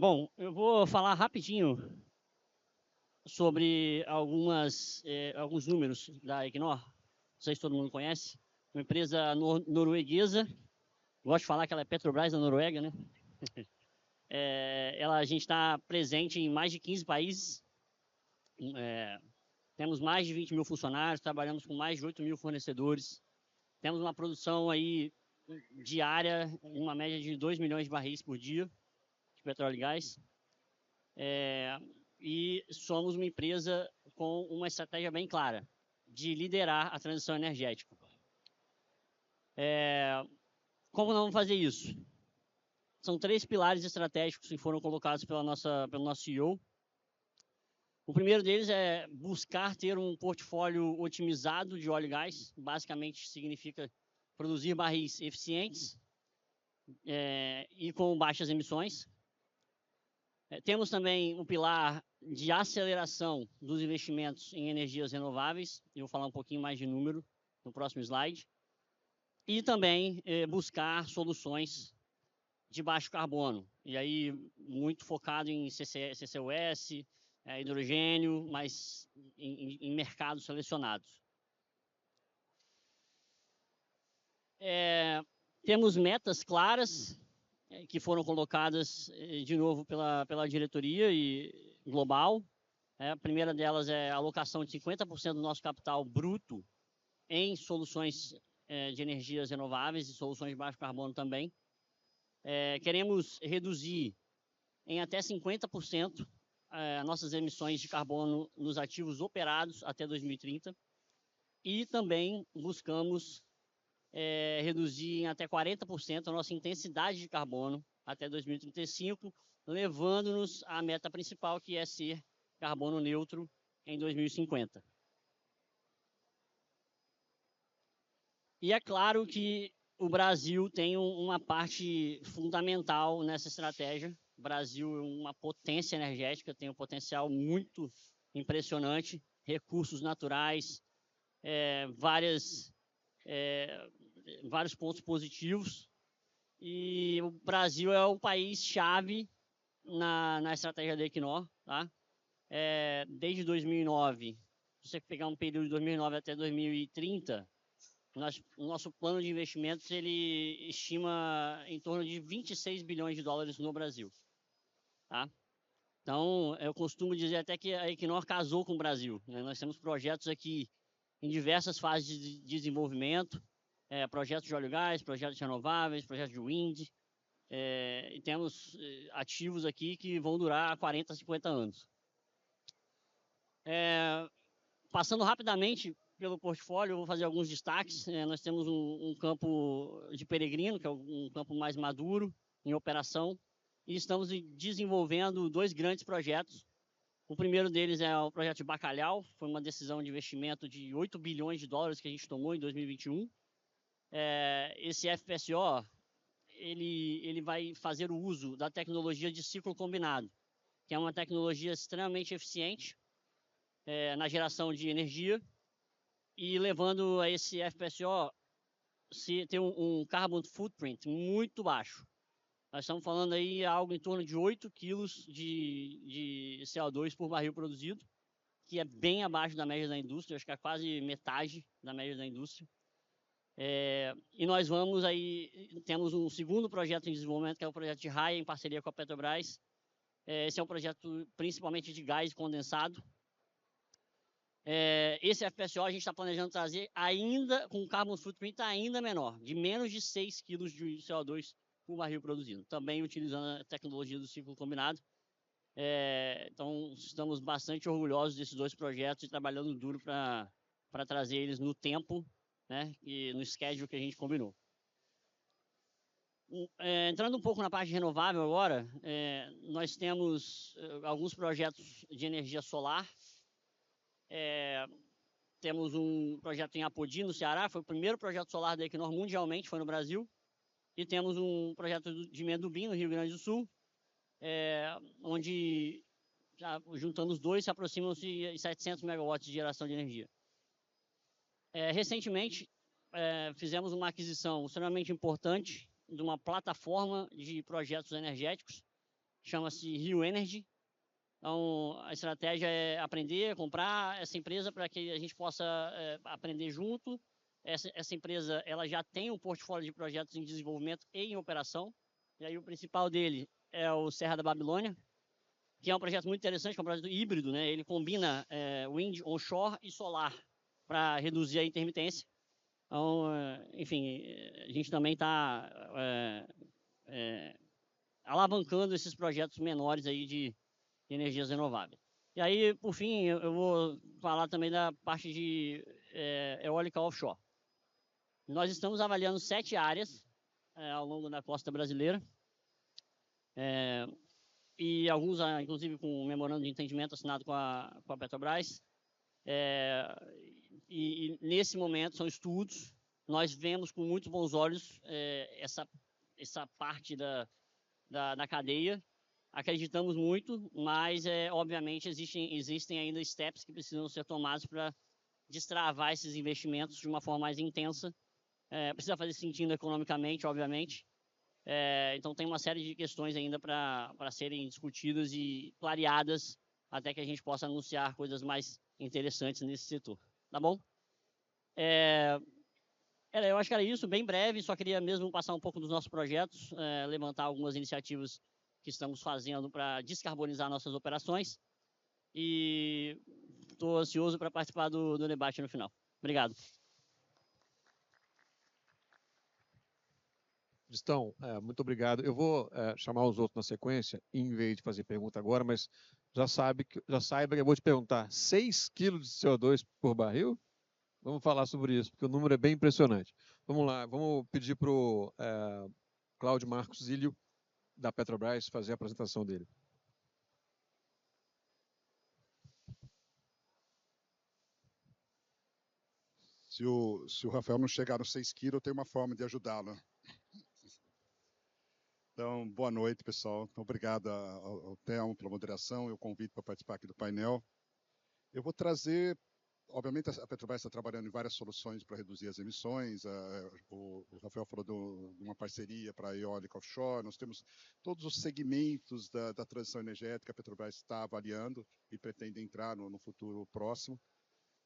[SPEAKER 12] Bom, eu vou falar rapidinho sobre alguns números da Equinor. Não sei se todo mundo conhece. Uma empresa norueguesa. Gosto de falar que ela é Petrobras da Noruega, né? A gente está presente em mais de 15 países. Temos mais de 20 mil funcionários, trabalhamos com mais de 8 mil fornecedores. Temos uma produção aí diária, uma média de 2 milhões de barris por dia de petróleo e gás. E somos uma empresa com uma estratégia bem clara de liderar a transição energética. Como não fazer isso? São 3 pilares estratégicos que foram colocados pelo nosso CEO. O primeiro deles é buscar ter um portfólio otimizado de óleo e gás. Basicamente significa produzir barris eficientes e com baixas emissões. Temos também um pilar de aceleração dos investimentos em energias renováveis. Eu vou falar um pouquinho mais de número no próximo slide. E também buscar soluções de baixo carbono. E aí muito focado em CCUS, hidrogênio, mas em mercados selecionados. Temos metas claras que foram colocadas de novo pela diretoria e global. A primeira delas é a alocação de 50% do nosso capital bruto em soluções de energias renováveis e soluções de baixo carbono também. Queremos reduzir em até 50% nossas emissões de carbono nos ativos operados até 2030 e também buscamos reduzir em até 40% a nossa intensidade de carbono até 2035, levando-nos à meta principal, que é ser carbono neutro em 2050. E é claro que o Brasil tem uma parte fundamental nessa estratégia. O Brasil é uma potência energética, tem um potencial muito impressionante, recursos naturais, vários pontos positivos. E o Brasil é o país-chave na estratégia da Equinor. Tá? Desde 2009, se você pegar um período de 2009 até 2030, o nosso plano de investimentos ele estima em torno de 26 bilhões de dólares no Brasil. Tá? Então, eu costumo dizer até que a Equinor casou com o Brasil. Né? Nós temos projetos aqui em diversas fases de desenvolvimento, projetos de óleo e gás, projetos renováveis, projetos de wind, e temos ativos aqui que vão durar 40, 50 anos. Passando rapidamente pelo portfólio, eu vou fazer alguns destaques. Nós temos um campo de Peregrino, que é um campo mais maduro, em operação, e estamos desenvolvendo 2 grandes projetos. O primeiro deles é o projeto de Bacalhau, foi uma decisão de investimento de 8 bilhões de dólares que a gente tomou em 2021. Esse FPSO, ele vai fazer o uso da tecnologia de ciclo combinado, que é uma tecnologia extremamente eficiente na geração de energia, e levando a esse FPSO ter um carbon footprint muito baixo. Nós estamos falando aí algo em torno de 8 quilos de CO2 por barril produzido, que é bem abaixo da média da indústria, acho que é quase metade da média da indústria. E nós temos um segundo projeto em desenvolvimento, que é o projeto de Raia, em parceria com a Petrobras, Esse é um projeto principalmente de gás condensado. Esse FPSO a gente está planejando trazer ainda com um carbon footprint ainda menor, de menos de 6 kg de CO2 por barril produzido, também utilizando a tecnologia do ciclo combinado. Então, estamos bastante orgulhosos desses dois projetos e trabalhando duro para trazer eles no tempo, né, e no schedule que a gente combinou. Entrando um pouco na parte renovável agora, nós temos alguns projetos de energia solar. Temos um projeto em Apodi, no Ceará, foi o primeiro projeto solar da Equinor mundialmente, foi no Brasil. E temos um projeto de Mendubim, no Rio Grande do Sul, onde, juntando os dois, se aproximam-se de 700 megawatts de geração de energia. Recentemente, fizemos uma aquisição extremamente importante de uma plataforma de projetos energéticos, chama-se Rio Energy. Então, a estratégia é aprender, comprar essa empresa para que a gente possa aprender junto. Essa empresa ela já tem um portfólio de projetos em desenvolvimento e em operação. E aí o principal dele é o Serra da Babilônia, que é um projeto muito interessante, que é um projeto híbrido, né? Ele combina wind onshore e solar para reduzir a intermitência. Então, enfim, a gente também está alavancando esses projetos menores aí de energias renováveis. E aí, por fim, eu vou falar também da parte de eólica offshore. Nós estamos avaliando 7 áreas ao longo da costa brasileira, e alguns, inclusive, com um memorando de entendimento assinado com a Petrobras. E nesse momento são estudos. Nós vemos com muitos bons olhos essa parte da cadeia. Acreditamos muito, mas obviamente existem ainda steps que precisam ser tomados para destravar esses investimentos de uma forma mais intensa. Precisa fazer sentido economicamente, obviamente. Então tem uma série de questões ainda para serem discutidas e clareadas até que a gente possa anunciar coisas mais interessantes nesse setor. Tá bom? Eu acho que era isso, bem breve. Só queria mesmo passar um pouco dos nossos projetos, levantar algumas iniciativas que estamos fazendo para descarbonizar nossas operações. E estou ansioso para participar do debate no final. Obrigado.
[SPEAKER 9] Cristão, muito obrigado. Eu vou chamar os outros na sequência, em vez de fazer pergunta agora, mas já saiba que eu vou te perguntar: 6 kg de CO2 por barril? Vamos falar sobre isso, porque o número é bem impressionante. Vamos lá, vamos pedir para o Cláudio Marcos Zílio, da Petrobras, fazer a apresentação dele.
[SPEAKER 13] Se o Rafael não chegar nos 6 quilos, eu tenho uma forma de ajudá-lo. Então, boa noite, pessoal. Obrigado ao Telmo pela moderação e o convite para participar aqui do painel. Eu vou trazer, obviamente, a Petrobras está trabalhando em várias soluções para reduzir as emissões. O Rafael falou de uma parceria para a eólica offshore. Nós temos todos os segmentos da transição energética. A Petrobras está avaliando e pretende entrar no futuro próximo.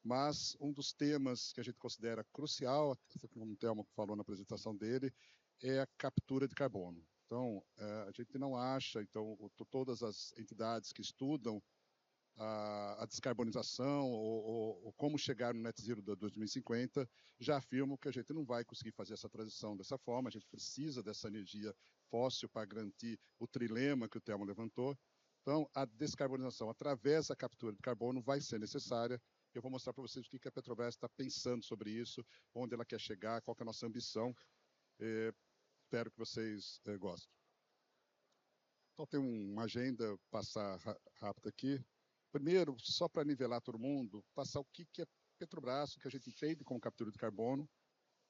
[SPEAKER 13] Mas um dos temas que a gente considera crucial, como o Telmo falou na apresentação dele, é a captura de carbono. Então, a gente não acha, então, todas as entidades que estudam a descarbonização ou como chegar no net zero de 2050 já afirmam que a gente não vai conseguir fazer essa transição dessa forma. A gente precisa dessa energia fóssil para garantir o trilema que o Telmo levantou. Então, a descarbonização através da captura de carbono vai ser necessária. Eu vou mostrar para vocês o que a Petrobras está pensando sobre isso, onde ela quer chegar, qual que é a nossa ambição. Espero que vocês gostem. Então, tem uma agenda, passar rápido aqui. Primeiro, só para nivelar todo mundo, passar o que é Petrobras, o que a gente entende como captura de carbono,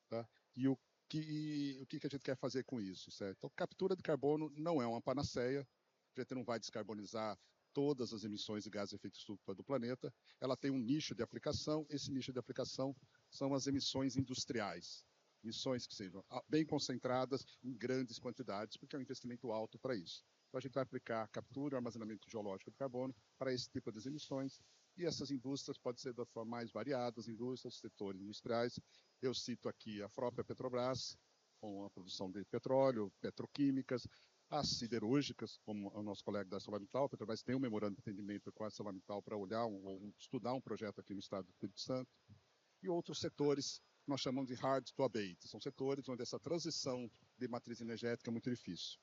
[SPEAKER 13] tá? E o que a gente quer fazer com isso, certo? Então, captura de carbono não é uma panaceia, a gente não vai descarbonizar todas as emissões de gases de efeito estufa do planeta. Ela tem um nicho de aplicação, esse nicho de aplicação são as emissões industriais. Emissões que sejam bem concentradas em grandes quantidades, porque é um investimento alto para isso. Então, a gente vai aplicar captura e armazenamento geológico de carbono para esse tipo de emissões, e essas indústrias podem ser da forma mais variadas, indústrias, setores industriais. Eu cito aqui a própria Petrobras, com a produção de petróleo, petroquímicas, As siderúrgicas, como o nosso colega da ArcelorMittal, a Petrobras tem um memorando de entendimento com a ArcelorMittal para olhar, estudar um projeto aqui no estado do Espírito Santo, e outros setores que nós chamamos de hard to abate. São setores onde essa transição de matriz energética é muito difícil.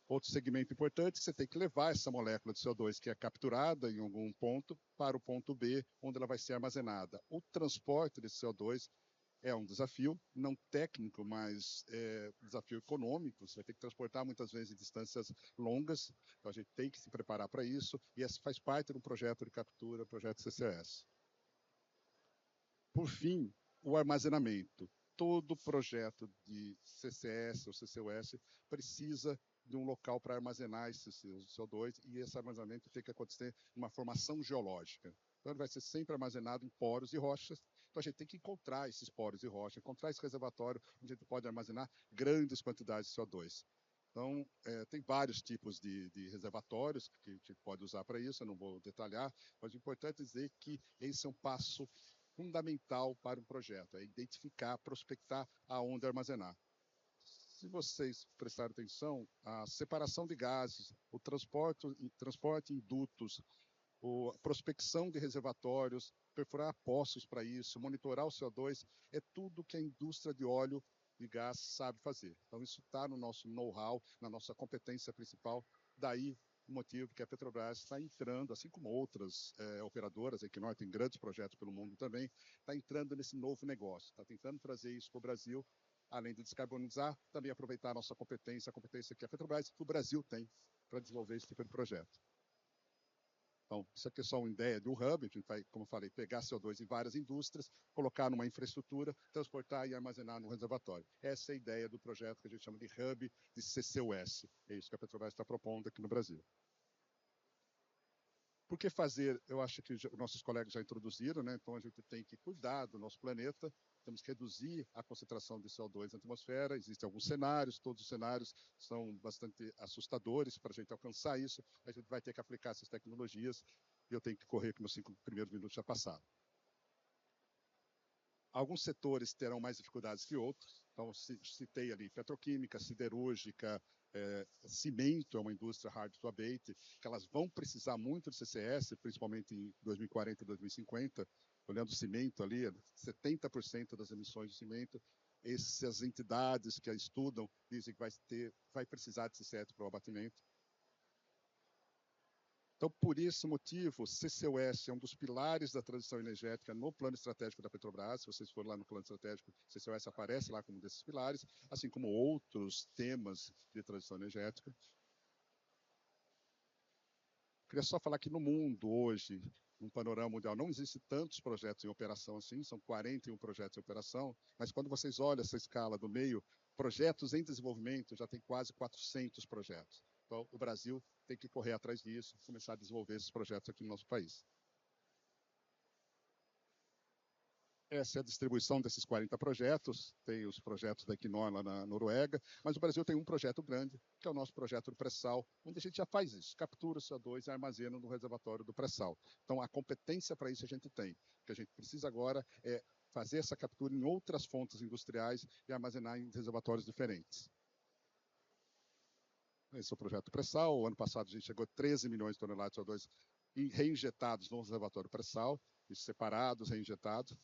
[SPEAKER 13] Outro segmento importante, você tem que levar essa molécula de CO2 que é capturada em algum ponto para o ponto B, onde ela vai ser armazenada. O transporte desse CO2 é um desafio, não técnico, mas desafio econômico. Você vai ter que transportar muitas vezes em distâncias longas, então a gente tem que se preparar para isso, e essa faz parte de um projeto de captura, projeto CCS. Por fim, o armazenamento. Todo projeto de CCS ou CCUS precisa de um local para armazenar esse CO2, e esse armazenamento tem que acontecer em uma formação geológica. Então, ele vai ser sempre armazenado em poros e rochas. Então, a gente tem que encontrar esses poros e rochas, encontrar esse reservatório onde a gente pode armazenar grandes quantidades de CO2. Então, tem vários tipos de reservatórios que a gente pode usar para isso, eu não vou detalhar, mas o importante é dizer que esse é um passo fundamental para um projeto, é identificar, prospectar aonde armazenar. Se vocês prestarem atenção, a separação de gases, o transporte em dutos, a prospecção de reservatórios, perfurar poços para isso, monitorar o CO2, é tudo que a indústria de óleo e gás sabe fazer. Então, isso está no nosso know-how, na nossa competência principal. Daí o motivo que a Petrobras está entrando, assim como outras operadoras, a Equinor tem grandes projetos pelo mundo também, está entrando nesse novo negócio, está tentando trazer isso para o Brasil, além de descarbonizar, também aproveitar a nossa competência, a competência que a Petrobras, que o Brasil tem para desenvolver esse tipo de projeto. Então, isso aqui é só uma ideia de um hub, a gente vai, como eu falei, pegar CO2 em várias indústrias, colocar numa infraestrutura, transportar e armazenar no reservatório. Essa é a ideia do projeto que a gente chama de hub de CCUS. É isso que a Petrobras está propondo aqui no Brasil. Por que fazer? Eu acho que nossos colegas já introduziram, né? Então a gente tem que cuidar do nosso planeta, temos que reduzir a concentração de CO2 na atmosfera. Existem alguns cenários, todos os cenários são bastante assustadores. Para a gente alcançar isso, a gente vai ter que aplicar essas tecnologias, e eu tenho que correr, que meus 5 primeiros minutos já passaram. Alguns setores terão mais dificuldades que outros. Então, citei ali petroquímica, siderúrgica, cimento é uma indústria hard to abate, que elas vão precisar muito de CCS, principalmente em 2040 e 2050. Olhando o cimento ali, 70% das emissões de cimento, essas entidades que a estudam dizem que vai precisar de CCS para o abatimento. Então, por esse motivo, o CCUS é um dos pilares da transição energética no plano estratégico da Petrobras. Se vocês forem lá no plano estratégico, o CCUS aparece lá como um desses pilares, assim como outros temas de transição energética. Queria só falar que no mundo hoje, no panorama mundial, não existem tantos projetos em operação assim, são 41 projetos em operação, mas quando vocês olham essa escala do meio, projetos em desenvolvimento já tem quase 400 projetos. Então, o Brasil tem que correr atrás disso, começar a desenvolver esses projetos aqui no nosso país. Essa é a distribuição desses 40 projetos. Tem os projetos da Equinor lá na Noruega, mas o Brasil tem um projeto grande, que é o nosso projeto do pré-sal, onde a gente já faz isso, captura o CO2 e armazena no reservatório do pré-sal. Então, a competência para isso a gente tem. O que a gente precisa agora é fazer essa captura em outras fontes industriais e armazenar em reservatórios diferentes. Esse é o projeto pré-sal. O ano passado a gente chegou a 13 milhões de toneladas de CO2 reinjetados no reservatório pré-sal, separados, reinjetados.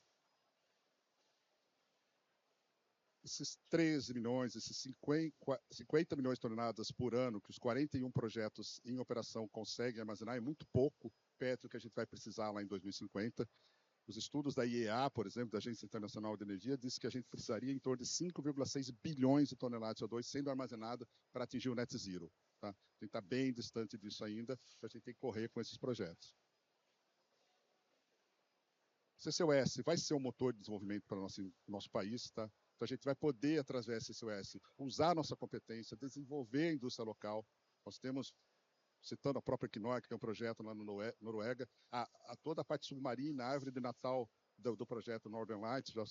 [SPEAKER 13] Esses 13 milhões, esses 50 milhões de toneladas por ano que os 41 projetos em operação conseguem armazenar, é muito pouco, perto do que a gente vai precisar lá em 2050. Os estudos da IEA, por exemplo, da Agência Internacional de Energia, diz que a gente precisaria em torno de 5,6 bilhões de toneladas de CO2 sendo armazenada para atingir o net zero. Tá? A gente está bem distante disso ainda, a gente tem que correr com esses projetos. O CCUS vai ser um motor de desenvolvimento para o nosso país, tá? Então, a gente vai poder, através do CCUS, usar a nossa competência, desenvolver a indústria local. Nós temos, citando a própria Equinor, que tem um projeto lá na Noruega, toda a parte submarina, a árvore de Natal do projeto Northern Lights já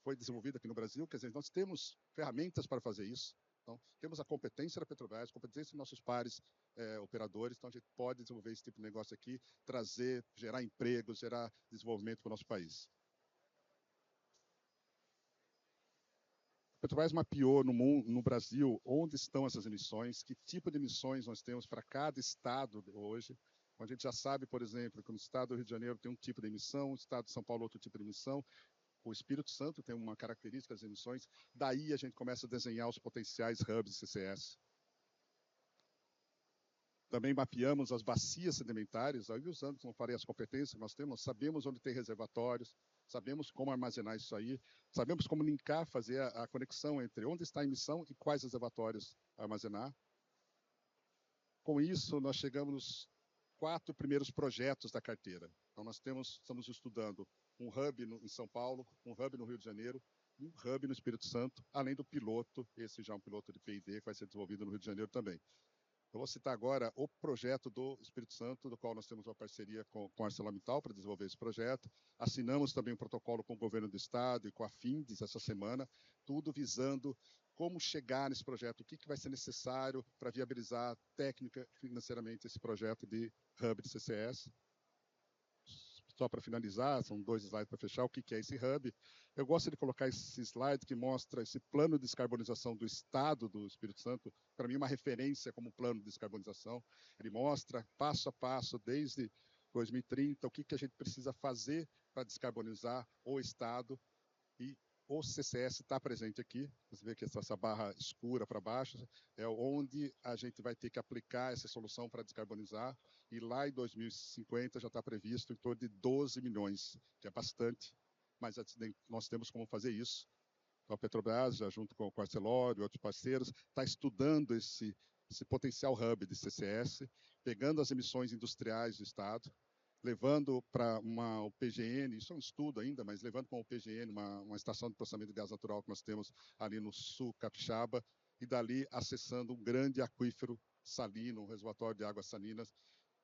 [SPEAKER 13] foi desenvolvida aqui no Brasil. Quer dizer, nós temos ferramentas para fazer isso. Então, temos a competência da Petrobras, a competência dos nossos pares operadores. Então, a gente pode desenvolver esse tipo de negócio aqui, trazer, gerar empregos, gerar desenvolvimento para o nosso país. A Petrobras mapeou no mundo, no Brasil, onde estão essas emissões, que tipo de emissões nós temos para cada estado hoje. A gente já sabe, por exemplo, que no estado do Rio de Janeiro tem um tipo de emissão, no estado de São Paulo outro tipo de emissão, o Espírito Santo tem uma característica das emissões, daí a gente começa a desenhar os potenciais hubs CCS. Também mapeamos as bacias sedimentares, aí usando, como falei, as competências que nós temos, sabemos onde tem reservatórios, sabemos como armazenar isso aí, sabemos como linkar, fazer a conexão entre onde está a emissão e quais reservatórios armazenar. Com isso, nós chegamos nos 4 primeiros projetos da carteira. Então, nós estamos estudando um hub em São Paulo, um hub no Rio de Janeiro, e um hub no Espírito Santo, além do piloto, esse já é um piloto de P&D, que vai ser desenvolvido no Rio de Janeiro também. Eu vou citar agora o projeto do Espírito Santo, do qual nós temos uma parceria com a ArcelorMittal para desenvolver esse projeto. Assinamos também um protocolo com o governo do estado e com a FINDES essa semana, tudo visando como chegar nesse projeto, o que vai ser necessário para viabilizar técnica e financeiramente esse projeto de hub de CCS. Só para finalizar, são 2 slides para fechar, o que é esse hub. Eu gosto de colocar esse slide que mostra esse plano de descarbonização do estado do Espírito Santo, para mim uma referência como plano de descarbonização. Ele mostra passo a passo, desde 2030, o que a gente precisa fazer para descarbonizar o estado, e o CCS está presente aqui. Você vê que essa barra escura para baixo é onde a gente vai ter que aplicar essa solução para descarbonizar, e lá em 2050 já está previsto em torno de 12 milhões, que é bastante, mas nós temos como fazer isso. Então, a Petrobras, já junto com o Arcelor e outros parceiros, está estudando esse potencial hub de CCS, pegando as emissões industriais do estado, levando para o PGN, isso é um estudo ainda, mas levando para o PGN, uma estação de processamento de gás natural que nós temos ali no sul Capixaba, e dali acessando um grande aquífero salino, um reservatório de águas salinas,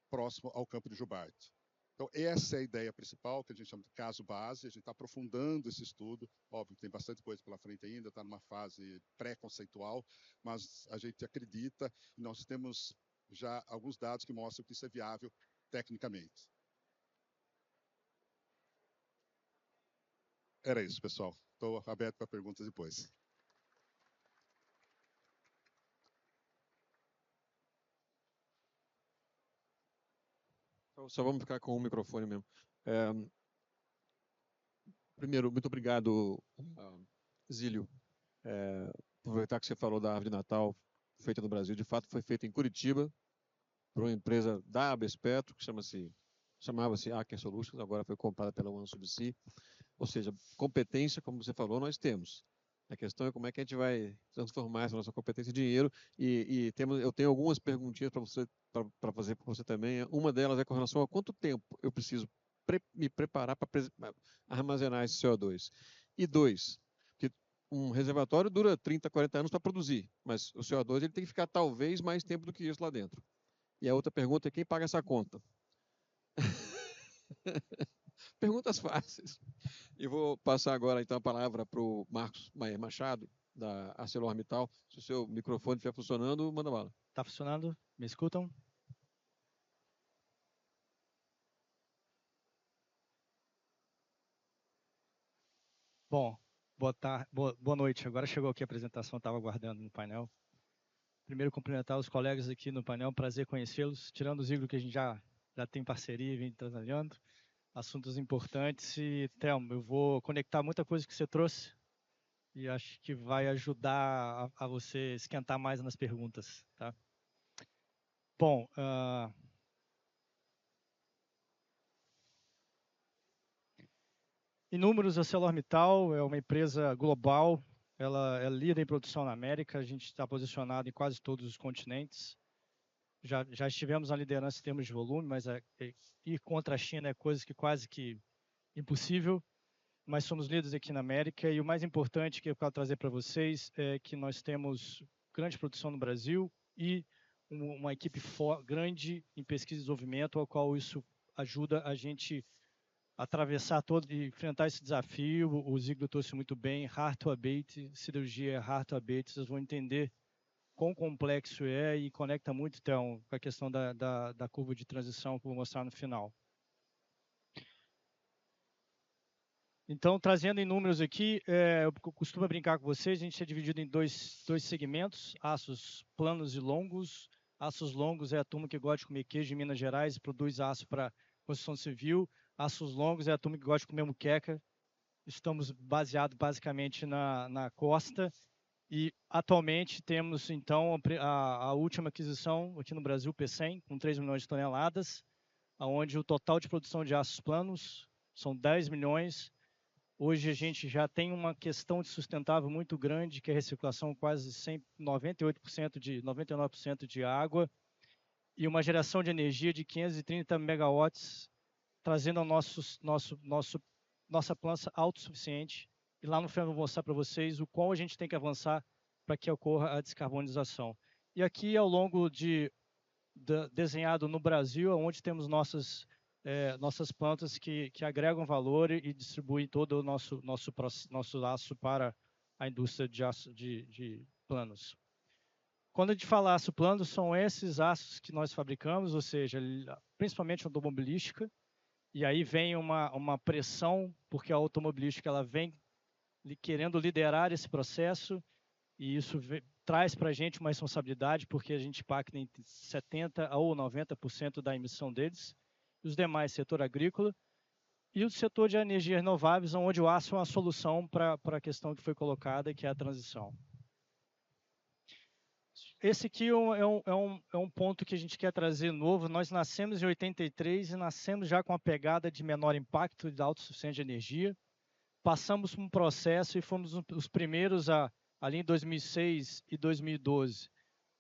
[SPEAKER 13] próximo ao campo de Jubarte. Então, essa é a ideia principal, que a gente chama de caso base. A gente está aprofundando esse estudo. Óbvio que tem bastante coisa pela frente ainda, está numa fase pré-conceitual, mas a gente acredita, e nós temos já alguns dados que mostram que isso é viável tecnicamente. Era isso, pessoal. Estou aberto para perguntas depois.
[SPEAKER 9] Só vamos ficar com o microfone mesmo. Primeiro, muito obrigado, Zílio. Aproveitar que você falou da árvore de Natal feita no Brasil. De fato, foi feita em Curitiba por uma empresa da Abespetro, que chamava-se Aker Solutions, agora foi comprada pela OneSubsea. Ou seja, competência, como você falou, nós temos. A questão é como é que a gente vai transformar essa nossa competência em dinheiro. Eu tenho algumas perguntinhas para fazer para você também. Uma delas é com relação a quanto tempo eu preciso me preparar para armazenar esse CO2. E 2, que um reservatório dura 30, 40 anos para produzir, mas o CO2 ele tem que ficar talvez mais tempo do que isso lá dentro. E a outra pergunta é quem paga essa conta? Perguntas fáceis. E vou passar agora então a palavra para o Marcos Maier Machado, da ArcelorMittal. Se o seu microfone estiver funcionando, manda bala.
[SPEAKER 14] Está funcionando? Me escutam? Bom, boa noite. Agora chegou aqui a apresentação, estava aguardando no painel. Primeiro, cumprimentar os colegas aqui no painel, prazer conhecê-los. Tirando o Zílio, que a gente já tem parceria e vem trabalhando. Assuntos importantes. E, Thelmo, eu vou conectar muita coisa que você trouxe e acho que vai ajudar a você esquentar mais nas perguntas. Tá? Bom, em números, a ArcelorMittal é uma empresa global, ela é líder em produção na América, a gente está posicionado em quase todos os continentes. Já estivemos na liderança em termos de volume, mas ir contra a China é coisa que quase que impossível, mas somos líderes aqui na América, e o mais importante que eu quero trazer para vocês é que nós temos grande produção no Brasil e uma equipe grande em pesquisa e desenvolvimento, ao qual isso ajuda a gente atravessar e enfrentar esse desafio. O Zílio trouxe muito bem, hard to abate, cirurgia hard to abate, vocês vão entender quão complexo é e conecta muito, então, com a questão da curva de transição que eu vou mostrar no final. Então, trazendo em números aqui, eu costumo brincar com vocês, a gente é dividido em dois segmentos, aços planos e longos. Aços longos é a turma que gosta de comer queijo em Minas Gerais e produz aço para construção civil. Aços longos é a turma que gosta de comer muqueca. Estamos baseados basicamente na costa. E atualmente temos, então, a última aquisição aqui no Brasil, P100, com 3 milhões de toneladas, onde o total de produção de aços planos são 10 milhões. Hoje a gente já tem uma questão de sustentável muito grande, que é a reciclação quase 99% de água, e uma geração de energia de 530 megawatts, trazendo a nossa planta autossuficiente. E lá no final eu vou mostrar para vocês o qual a gente tem que avançar para que ocorra a descarbonização. E aqui ao longo desenhado no Brasil, onde temos nossas plantas que agregam valor e distribuem todo o nosso aço para a indústria de planos. Quando a gente fala aço plano, são esses aços que nós fabricamos, ou seja, principalmente automobilística, e aí vem uma pressão, porque a automobilística ela vem querendo liderar esse processo, e isso traz para a gente uma responsabilidade, porque a gente impacta em 70% ou 90% da emissão deles, e os demais, setor agrícola, e o setor de energias renováveis, onde o aço é uma solução para a questão que foi colocada, que é a transição. Esse aqui é um ponto que a gente quer trazer novo. Nós nascemos em 83 e nascemos já com a pegada de menor impacto e de autossuficiência de energia. Passamos por um processo e fomos os primeiros, ali em 2006 e 2012,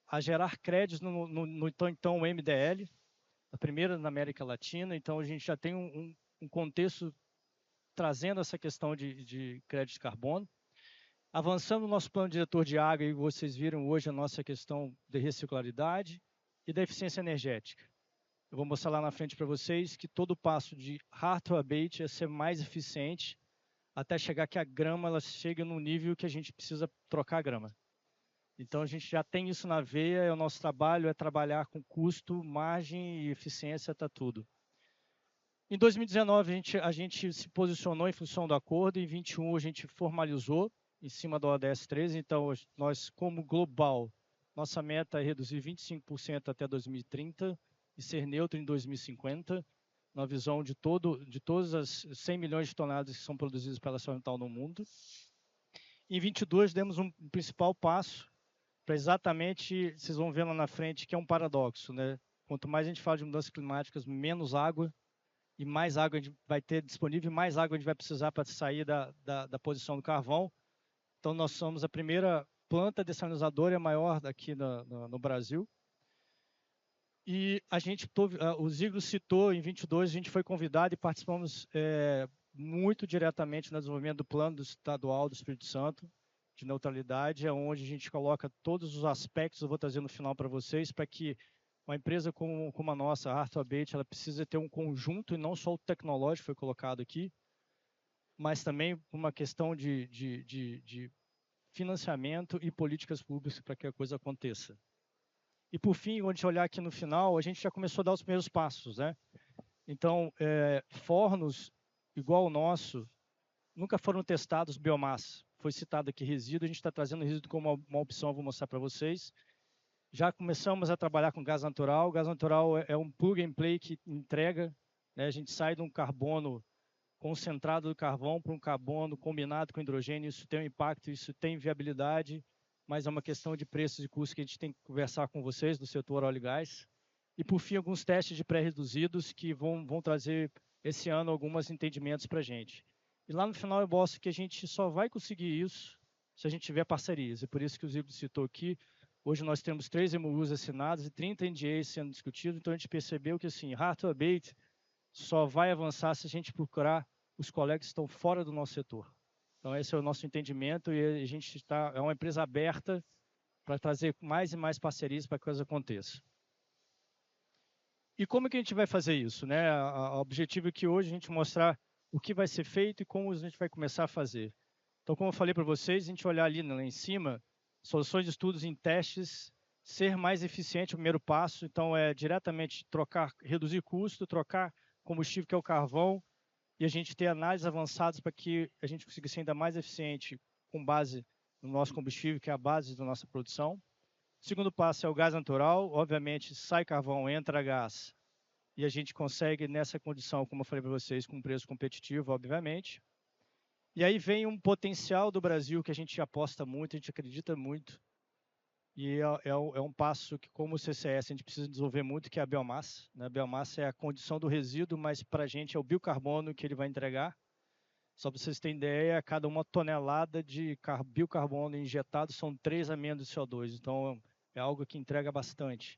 [SPEAKER 14] a gerar créditos no então MDL, a primeira na América Latina. Então a gente já tem um contexto trazendo essa questão de crédito de carbono. Avançando no nosso plano diretor de água, e vocês viram hoje a nossa questão de reciclabilidade e da eficiência energética. Eu vou mostrar lá na frente para vocês que todo passo de hard to abate é ser mais eficiente, até chegar que a grama ela chegue no nível que a gente precisa trocar a grama. Então a gente já tem isso na veia, o nosso trabalho é trabalhar com custo, margem e eficiência, está tudo. Em 2019 a gente se posicionou em função do acordo, em 2021 a gente formalizou em cima do ODS 13, então nós como global, nossa meta é reduzir 25% até 2030 e ser neutro em 2050, na visão de todas as 100 milhões de toneladas que são produzidas pela ArcelorMittal no mundo. Em 22 demos um principal passo para exatamente, vocês vão ver lá na frente, que é um paradoxo, né? Quanto mais a gente fala de mudanças climáticas, menos água, e mais água a gente vai ter disponível, mais água a gente vai precisar para sair da posição do carvão. Então, nós somos a primeira planta dessalinizadora maior aqui no Brasil. E o Ziegler citou, em 22, a gente foi convidado e participamos muito diretamente no desenvolvimento do plano estadual do Espírito Santo, de neutralidade, onde a gente coloca todos os aspectos, eu vou trazer no final para vocês, para que uma empresa como a nossa, a Hard to Abate, ela precisa ter um conjunto, e não só o tecnológico foi colocado aqui, mas também uma questão de financiamento e políticas públicas para que a coisa aconteça. E, por fim, quando a gente olhar aqui no final, a gente já começou a dar os primeiros passos, né? Então, fornos igual o nosso nunca foram testados biomassa. Foi citado aqui resíduo, a gente está trazendo resíduo como uma opção, vou mostrar para vocês. Já começamos a trabalhar com gás natural. O gás natural é um plug and play que entrega, né? A gente sai de um carbono concentrado do carvão para um carbono combinado com hidrogênio. Isso tem um impacto, isso tem viabilidade, mas é uma questão de preços e custos que a gente tem que conversar com vocês do setor óleo e gás. E, por fim, alguns testes de pré-reduzidos que vão trazer esse ano alguns entendimentos para a gente. E lá no final eu mostro que a gente só vai conseguir isso se a gente tiver parcerias. E por isso que o Ziegler citou aqui, hoje nós temos 3 MOUs assinados e 30 NDAs sendo discutidos, então a gente percebeu que assim, hard to abate só vai avançar se a gente procurar os colegas que estão fora do nosso setor. Então esse é o nosso entendimento e a gente é uma empresa aberta para trazer mais e mais parcerias para que a coisa aconteça. E como que a gente vai fazer isso, né? O objetivo é que hoje a gente mostrar o que vai ser feito e como a gente vai começar a fazer. Então, como eu falei para vocês, a gente olhar ali lá em cima, soluções de estudos em testes, ser mais eficiente, o primeiro passo. Então, é diretamente reduzir custo, trocar combustível, que é o carvão, e a gente ter análises avançadas para que a gente consiga ser ainda mais eficiente com base no nosso combustível, que é a base da nossa produção. O segundo passo é o gás natural. Obviamente, sai carvão, entra gás, e a gente consegue, nessa condição, como eu falei para vocês, com um preço competitivo, obviamente. E aí vem um potencial do Brasil que a gente aposta muito, a gente acredita muito, e é um passo que, como o CCS, a gente precisa desenvolver muito, que é a biomassa. Né? A biomassa é a condição do resíduo, mas para a gente é o biocarbono que ele vai entregar. Só para vocês terem ideia, cada uma tonelada de biocarbono injetado são 3 amêndoas de CO2. Então, é algo que entrega bastante.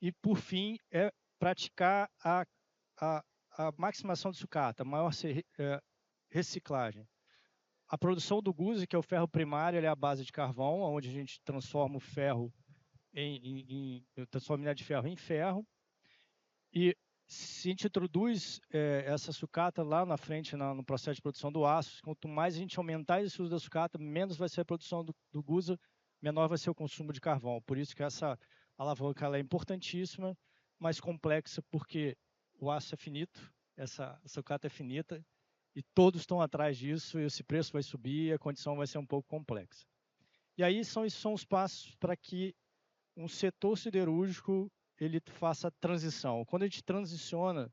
[SPEAKER 14] E, por fim, é praticar a maximização de sucata, a maior reciclagem. A produção do GUSE, que é o ferro primário, ele é a base de carvão, onde a gente transforma o ferro transforma minério de ferro em ferro. E se a gente introduz essa sucata lá na frente, no processo de produção do aço, quanto mais a gente aumentar esse uso da sucata, menos vai ser a produção do GUSA, menor vai ser o consumo de carvão. Por isso que essa alavanca ela é importantíssima, mas complexa, porque o aço é finito, essa sucata é finita, e todos estão atrás disso, e esse preço vai subir, e a condição vai ser um pouco complexa. E aí esses são os passos para que um setor siderúrgico ele faça a transição. Quando a gente transiciona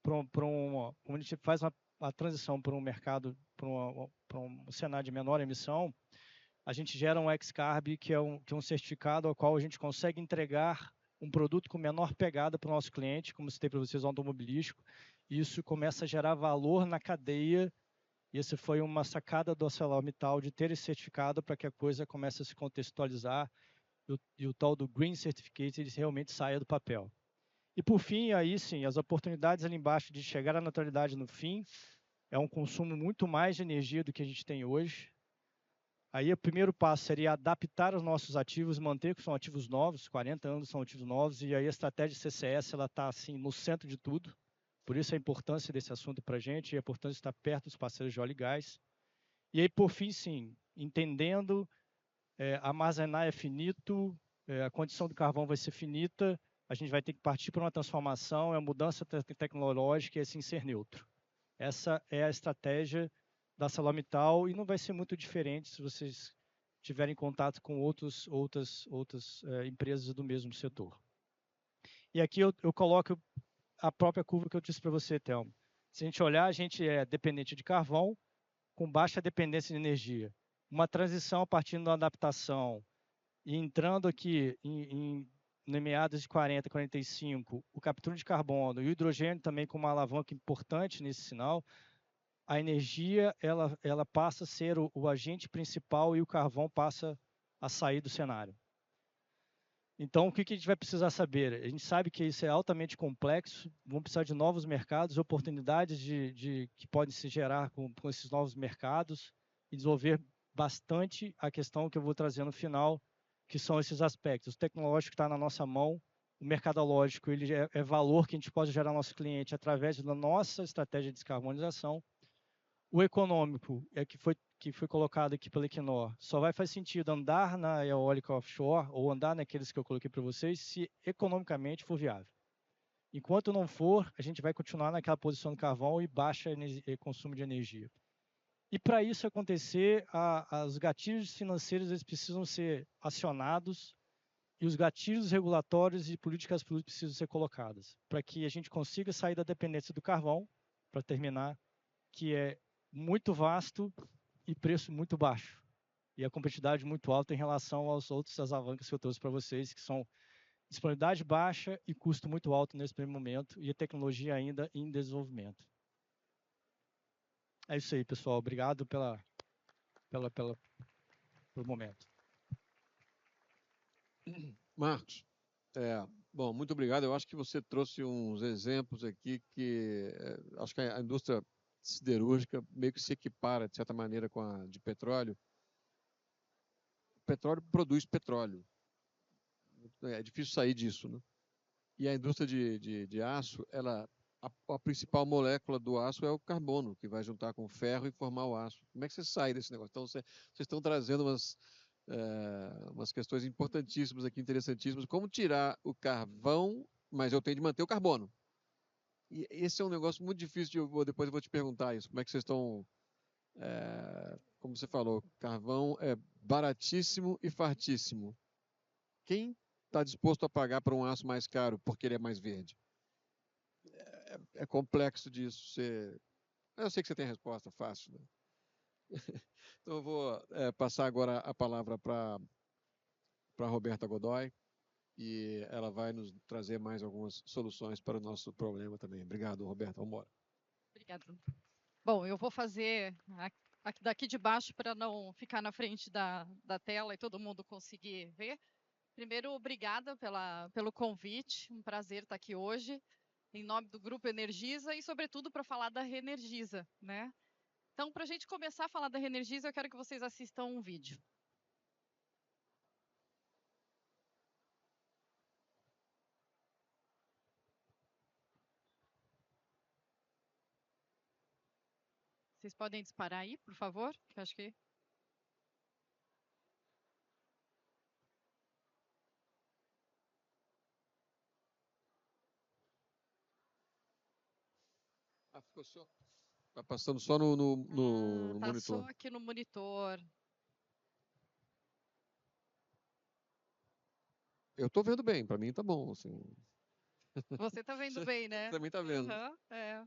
[SPEAKER 14] quando a gente faz a transição para um mercado, para um cenário de menor emissão, a gente gera um X-Carb, que é um certificado ao qual a gente consegue entregar um produto com menor pegada para o nosso cliente, como citei para vocês, o automobilístico. Isso começa a gerar valor na cadeia, e essa foi uma sacada do ArcelorMittal de ter esse certificado para que a coisa comece a se contextualizar e o tal do Green Certificate ele realmente saia do papel. E por fim, aí sim, as oportunidades ali embaixo de chegar à neutralidade no fim, é um consumo muito mais de energia do que a gente tem hoje. Aí o primeiro passo seria adaptar os nossos ativos, manter que são ativos novos, 40 anos são ativos novos, e aí a estratégia CCS está assim, no centro de tudo. Por isso a importância desse assunto para a gente, e a importância de estar perto dos parceiros de óleo e gás. E aí, por fim, sim, entendendo, armazenar é finito, a condição do carvão vai ser finita, a gente vai ter que partir para uma transformação, é uma mudança tecnológica e assim ser neutro. Essa é a estratégia da ArcelorMittal e não vai ser muito diferente se vocês tiverem contato com outras empresas do mesmo setor. E aqui eu coloco a própria curva que eu disse para você, Thelma. Se a gente olhar, a gente é dependente de carvão, com baixa dependência de energia. Uma transição a partir da adaptação e entrando aqui em meados de 40, 45, o captura de carbono e o hidrogênio também com uma alavanca importante nesse sinal, a energia ela passa a ser o agente principal e o carvão passa a sair do cenário. Então, o que a gente vai precisar saber? A gente sabe que isso é altamente complexo, vamos precisar de novos mercados, oportunidades que podem se gerar com esses novos mercados e desenvolver bastante a questão que eu vou trazer no final, que são esses aspectos. O tecnológico está na nossa mão, o mercadológico ele é valor que a gente pode gerar ao nosso cliente através da nossa estratégia de descarbonização. O econômico, que foi colocado aqui pela Equinor, só vai fazer sentido andar na eólica offshore ou andar naqueles que eu coloquei para vocês se economicamente for viável. Enquanto não for, a gente vai continuar naquela posição do carvão e baixa consumo de energia. E para isso acontecer, os gatilhos financeiros eles precisam ser acionados e os gatilhos regulatórios e políticas públicas precisam ser colocadas para que a gente consiga sair da dependência do carvão, para terminar, que é muito vasto e preço muito baixo. E a competitividade muito alta em relação aos outros alavancas que eu trouxe para vocês, que são disponibilidade baixa e custo muito alto nesse primeiro momento e a tecnologia ainda em desenvolvimento. É isso aí, pessoal. Obrigado pelo momento.
[SPEAKER 9] Marcos, bom, muito obrigado. Eu acho que você trouxe uns exemplos aqui que acho que a indústria siderúrgica meio que se equipara, de certa maneira, com a de petróleo. O petróleo produz petróleo. É difícil sair disso, né? E a indústria de aço, a principal molécula do aço é o carbono, que vai juntar com o ferro e formar o aço. Como é que você sai desse negócio? Então, vocês estão trazendo umas questões importantíssimas aqui, interessantíssimas. Como tirar o carvão, mas eu tenho de manter o carbono. E esse é um negócio muito difícil depois eu vou te perguntar isso. Como é que vocês estão... como você falou, carvão é baratíssimo e fartíssimo. Quem está disposto a pagar por um aço mais caro porque ele é mais verde? É complexo disso. Eu sei que você tem a resposta fácil, né? Então eu vou passar agora a palavra para a Roberta Godoy e ela vai nos trazer mais algumas soluções para o nosso problema também. Obrigado, Roberta. Vamos embora.
[SPEAKER 15] Obrigada. Bom, eu vou fazer daqui de baixo para não ficar na frente da tela e todo mundo conseguir ver. Primeiro, obrigada pelo convite. Um prazer estar aqui hoje, em nome do Grupo Energisa e, sobretudo, para falar da Reenergisa, né? Então, para a gente começar a falar da Reenergisa, eu quero que vocês assistam um vídeo. Vocês podem disparar aí, por favor? Que eu acho que...
[SPEAKER 9] Ficou só. Tá passando só no
[SPEAKER 15] tá
[SPEAKER 9] monitor.
[SPEAKER 15] só aqui no monitor.
[SPEAKER 9] Eu tô vendo bem, para mim tá bom, assim.
[SPEAKER 15] Você tá vendo bem, né?
[SPEAKER 9] Também tá vendo.
[SPEAKER 15] Uhum, é.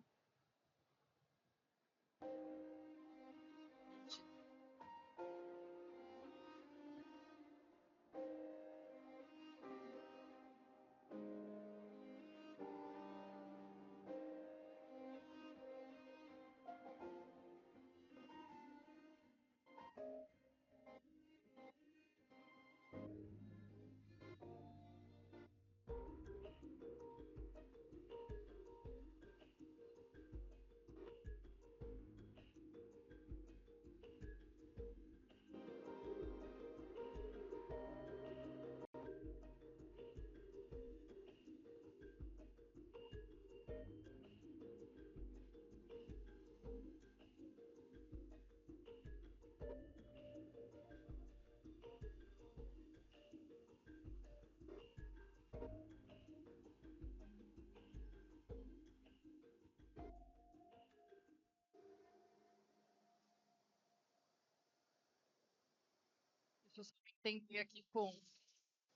[SPEAKER 15] Deixa eu só entender aqui com...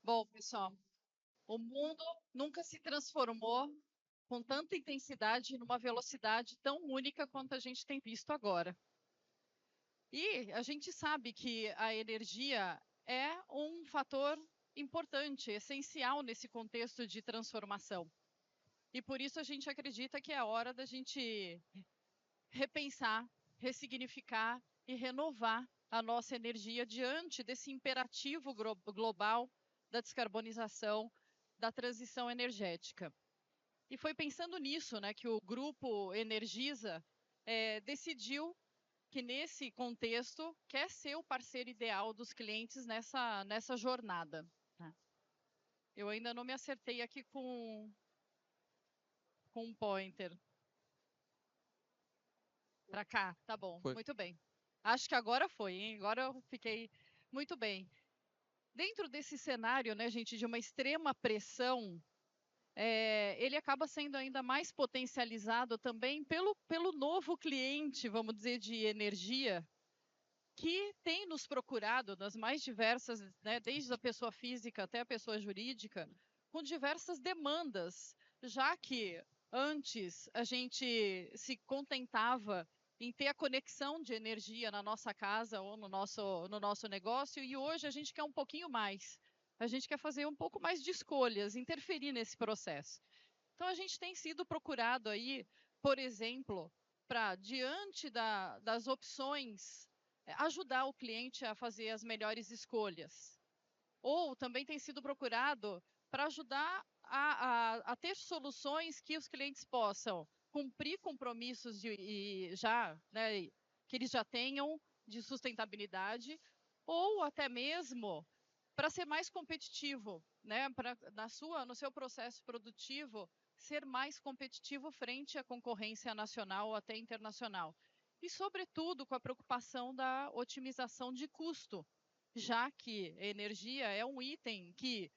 [SPEAKER 15] Bom, pessoal, o mundo nunca se transformou com tanta intensidade e numa velocidade tão única quanto a gente tem visto agora. E a gente sabe que a energia é um fator importante, essencial nesse contexto de transformação. E por isso a gente acredita que é hora da gente repensar, ressignificar e renovar a nossa energia diante desse imperativo global da descarbonização, da transição energética. E foi pensando nisso, né, que o Grupo Energisa decidiu que, nesse contexto, quer ser o parceiro ideal dos clientes nessa jornada. Eu ainda não me acertei aqui com um pointer. Para cá, tá bom,
[SPEAKER 9] Foi.
[SPEAKER 15] muito bem. Acho que agora foi, hein? Agora eu fiquei muito bem. Dentro desse cenário, né, gente, de uma extrema pressão, ele acaba sendo ainda mais potencializado também pelo novo cliente, vamos dizer, de energia, que tem nos procurado nas mais diversas, né, desde a pessoa física até a pessoa jurídica, com diversas demandas, já que antes a gente se contentava em ter a conexão de energia na nossa casa ou no nosso negócio, e hoje a gente quer um pouquinho mais. A gente quer fazer um pouco mais de escolhas, interferir nesse processo. Então, a gente tem sido procurado aí, por exemplo, para, diante das opções, ajudar o cliente a fazer as melhores escolhas. Ou também tem sido procurado para ajudar a ter soluções que os clientes possam cumprir compromissos né, que eles já tenham de sustentabilidade, ou até mesmo para ser mais competitivo, né, no seu processo produtivo, ser mais competitivo frente à concorrência nacional ou até internacional. E, sobretudo, com a preocupação da otimização de custo, já que a energia é um item que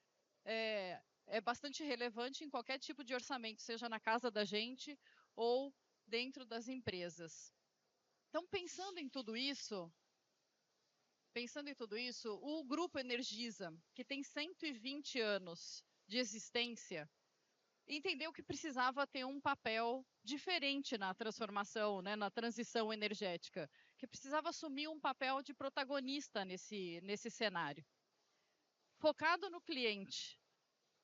[SPEAKER 15] é bastante relevante em qualquer tipo de orçamento, seja na casa da gente ou dentro das empresas. Então, pensando em tudo isso, o Grupo Energisa, que tem 120 anos de existência, entendeu que precisava ter um papel diferente na transformação, né, na transição energética, que precisava assumir um papel de protagonista nesse cenário. Focado no cliente,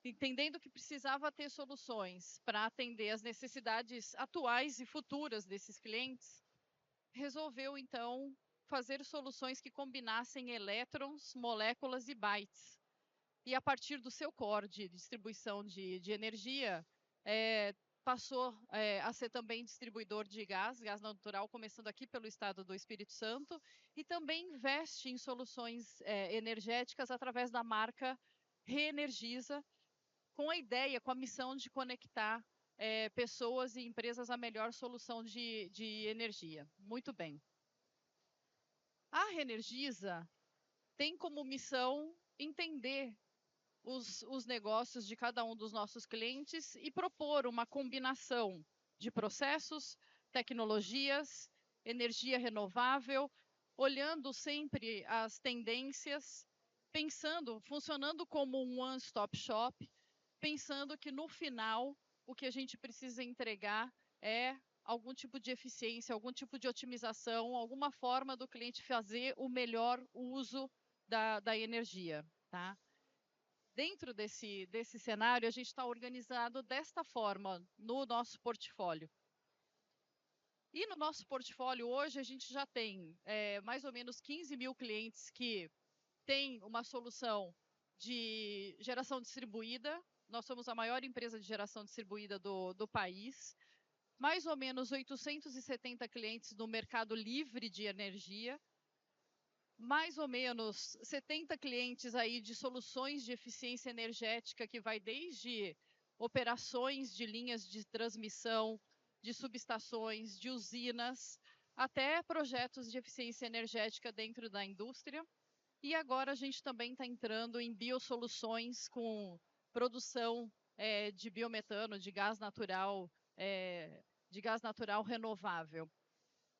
[SPEAKER 15] entendendo que precisava ter soluções para atender as necessidades atuais e futuras desses clientes, resolveu, então, fazer soluções que combinassem elétrons, moléculas e bytes. E a partir do seu core de distribuição de energia, passou a ser também distribuidor de gás natural, começando aqui pelo estado do Espírito Santo, e também investe em soluções energéticas através da marca Reenergiza, com a ideia, com a missão de conectar pessoas e empresas à melhor solução de energia. Muito bem. A Reenergiza tem como missão entender os negócios de cada um dos nossos clientes e propor uma combinação de processos, tecnologias, energia renovável, olhando sempre as tendências, funcionando como um one-stop shop, pensando que no final o que a gente precisa entregar é algum tipo de eficiência, algum tipo de otimização, alguma forma do cliente fazer o melhor uso da energia, tá? Dentro desse cenário, a gente está organizado desta forma no nosso portfólio. E no nosso portfólio hoje a gente já tem mais ou menos 15 mil clientes que têm uma solução de geração distribuída. Nós somos a maior empresa de geração distribuída do país. Mais ou menos 870 clientes no mercado livre de energia. Mais ou menos 70 clientes aí de soluções de eficiência energética, que vai desde operações de linhas de transmissão, de subestações, de usinas, até projetos de eficiência energética dentro da indústria. E agora a gente também está entrando em biosoluções com produção de biometano, de gás natural renovável.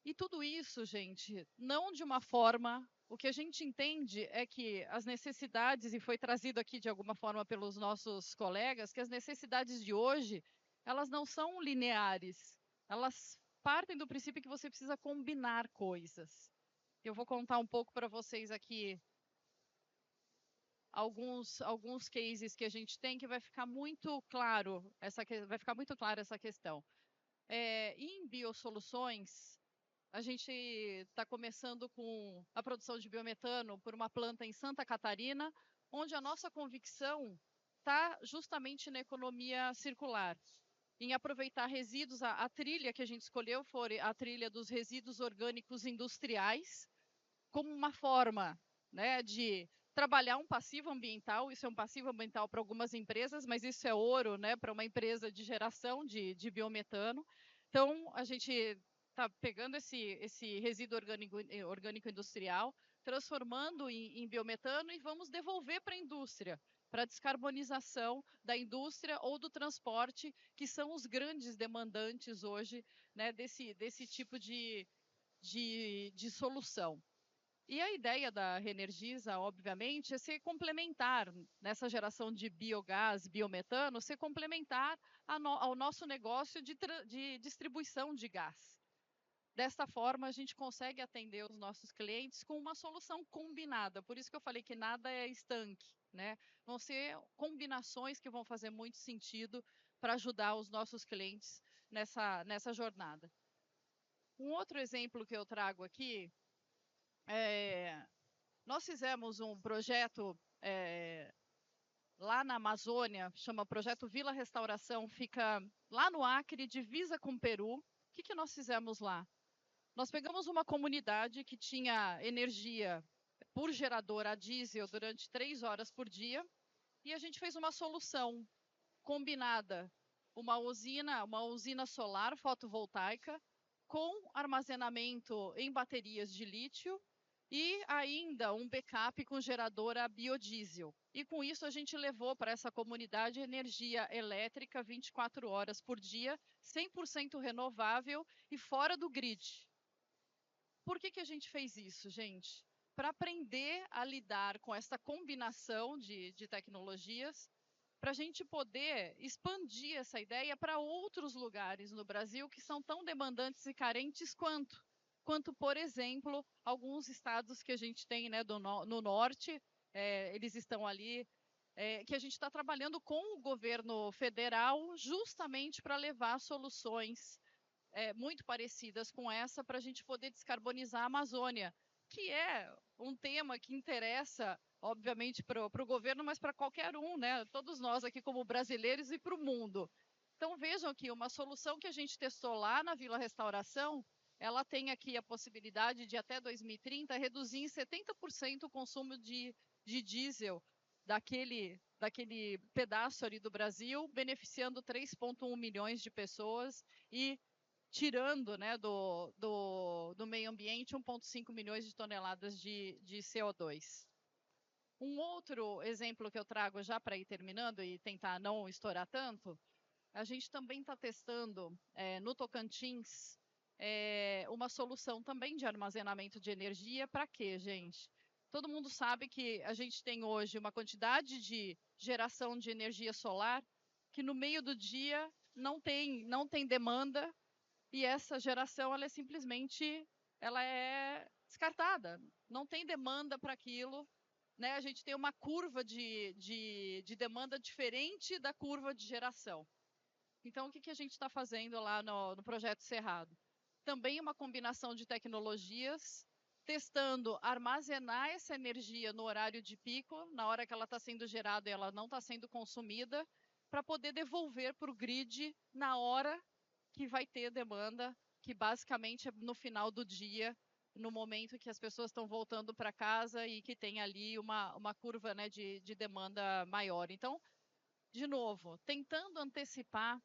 [SPEAKER 15] E tudo isso, gente, não de uma forma... O que a gente entende é que as necessidades, e foi trazido aqui de alguma forma pelos nossos colegas, que as necessidades de hoje, elas não são lineares. Elas partem do princípio que você precisa combinar coisas. Eu vou contar um pouco para vocês aqui alguns cases que a gente tem, que vai ficar muito claro essa questão. Em biosoluções, a gente está começando com a produção de biometano por uma planta em Santa Catarina, onde a nossa convicção está justamente na economia circular, em aproveitar resíduos. A trilha que a gente escolheu foi a trilha dos resíduos orgânicos industriais, como uma forma, né, de trabalhar um passivo ambiental. Isso é um passivo ambiental para algumas empresas, mas isso é ouro, né, para uma empresa de geração de biometano. Então, a gente está pegando esse resíduo orgânico industrial, transformando em biometano, e vamos devolver para a indústria, para a descarbonização da indústria ou do transporte, que são os grandes demandantes hoje, né, desse tipo de solução. E a ideia da Reenergiza, obviamente, é ser complementar nessa geração de biogás, biometano, ser complementar ao nosso negócio de distribuição de gás. Desta forma, a gente consegue atender os nossos clientes com uma solução combinada. Por isso que eu falei que nada é estanque, né? Vão ser combinações que vão fazer muito sentido para ajudar os nossos clientes nessa jornada. Um outro exemplo que eu trago aqui, nós fizemos um projeto lá na Amazônia, chama Projeto Vila Restauração, fica lá no Acre, divisa com o Peru. O que nós fizemos lá? Nós pegamos uma comunidade que tinha energia por gerador a diesel durante 3 horas por dia, e a gente fez uma solução combinada, uma usina solar fotovoltaica com armazenamento em baterias de lítio e ainda um backup com geradora biodiesel. E com isso a gente levou para essa comunidade energia elétrica 24 horas por dia, 100% renovável e fora do grid. Por que a gente fez isso, gente? Para aprender a lidar com essa combinação de tecnologias, para a gente poder expandir essa ideia para outros lugares no Brasil que são tão demandantes e carentes quanto, por exemplo, alguns estados que a gente tem, né, no norte, eles estão ali, que a gente está trabalhando com o governo federal justamente para levar soluções muito parecidas com essa para a gente poder descarbonizar a Amazônia, que é um tema que interessa, obviamente, para o governo, mas para qualquer um, né? Todos nós aqui como brasileiros e para o mundo. Então vejam que uma solução que a gente testou lá na Vila Restauração, ela tem aqui a possibilidade de até 2030 reduzir em 70% o consumo de diesel daquele pedaço ali do Brasil, beneficiando 3,1 milhões de pessoas e tirando, né, do meio ambiente 1,5 milhões de toneladas de CO2. Um outro exemplo que eu trago já para ir terminando e tentar não estourar tanto, a gente também está testando no Tocantins uma solução também de armazenamento de energia. Para quê, gente? Todo mundo sabe que a gente tem hoje uma quantidade de geração de energia solar que no meio do dia não tem demanda e essa geração ela simplesmente descartada. Não tem demanda para aquilo. Né? A gente tem uma curva de demanda diferente da curva de geração. Então, o que a gente está fazendo lá no Projeto Cerrado? Também uma combinação de tecnologias, testando armazenar essa energia no horário de pico, na hora que ela está sendo gerada e ela não está sendo consumida, para poder devolver para o grid na hora que vai ter demanda, que basicamente é no final do dia, no momento que as pessoas estão voltando para casa e que tem ali uma curva, né, de demanda maior. Então, de novo, tentando antecipar,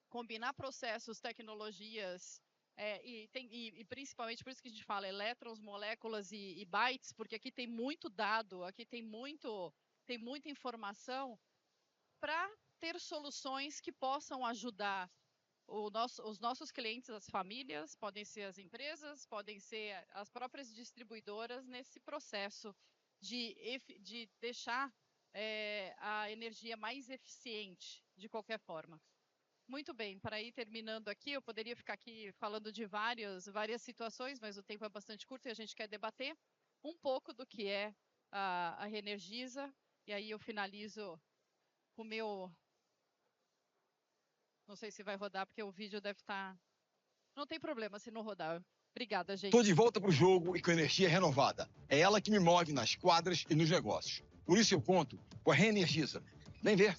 [SPEAKER 15] combinar processos, tecnologias, e principalmente por isso que a gente fala elétrons, moléculas e bytes, porque aqui tem muito dado, aqui tem muita informação para ter soluções que possam ajudar os nossos clientes, as famílias, podem ser as empresas, podem ser as próprias distribuidoras nesse processo de deixar a energia mais eficiente de qualquer forma. Muito bem, para ir terminando aqui, eu poderia ficar aqui falando de várias situações, mas o tempo é bastante curto e a gente quer debater um pouco do que é a Reenergiza, e aí eu finalizo com o meu... Não sei se vai rodar, porque o vídeo deve estar... Não tem problema se não rodar. Obrigada, gente.
[SPEAKER 16] Estou de volta para o jogo e com energia renovada. É ela que me move nas quadras e nos negócios. Por isso eu conto com a Reenergiza. Vem ver.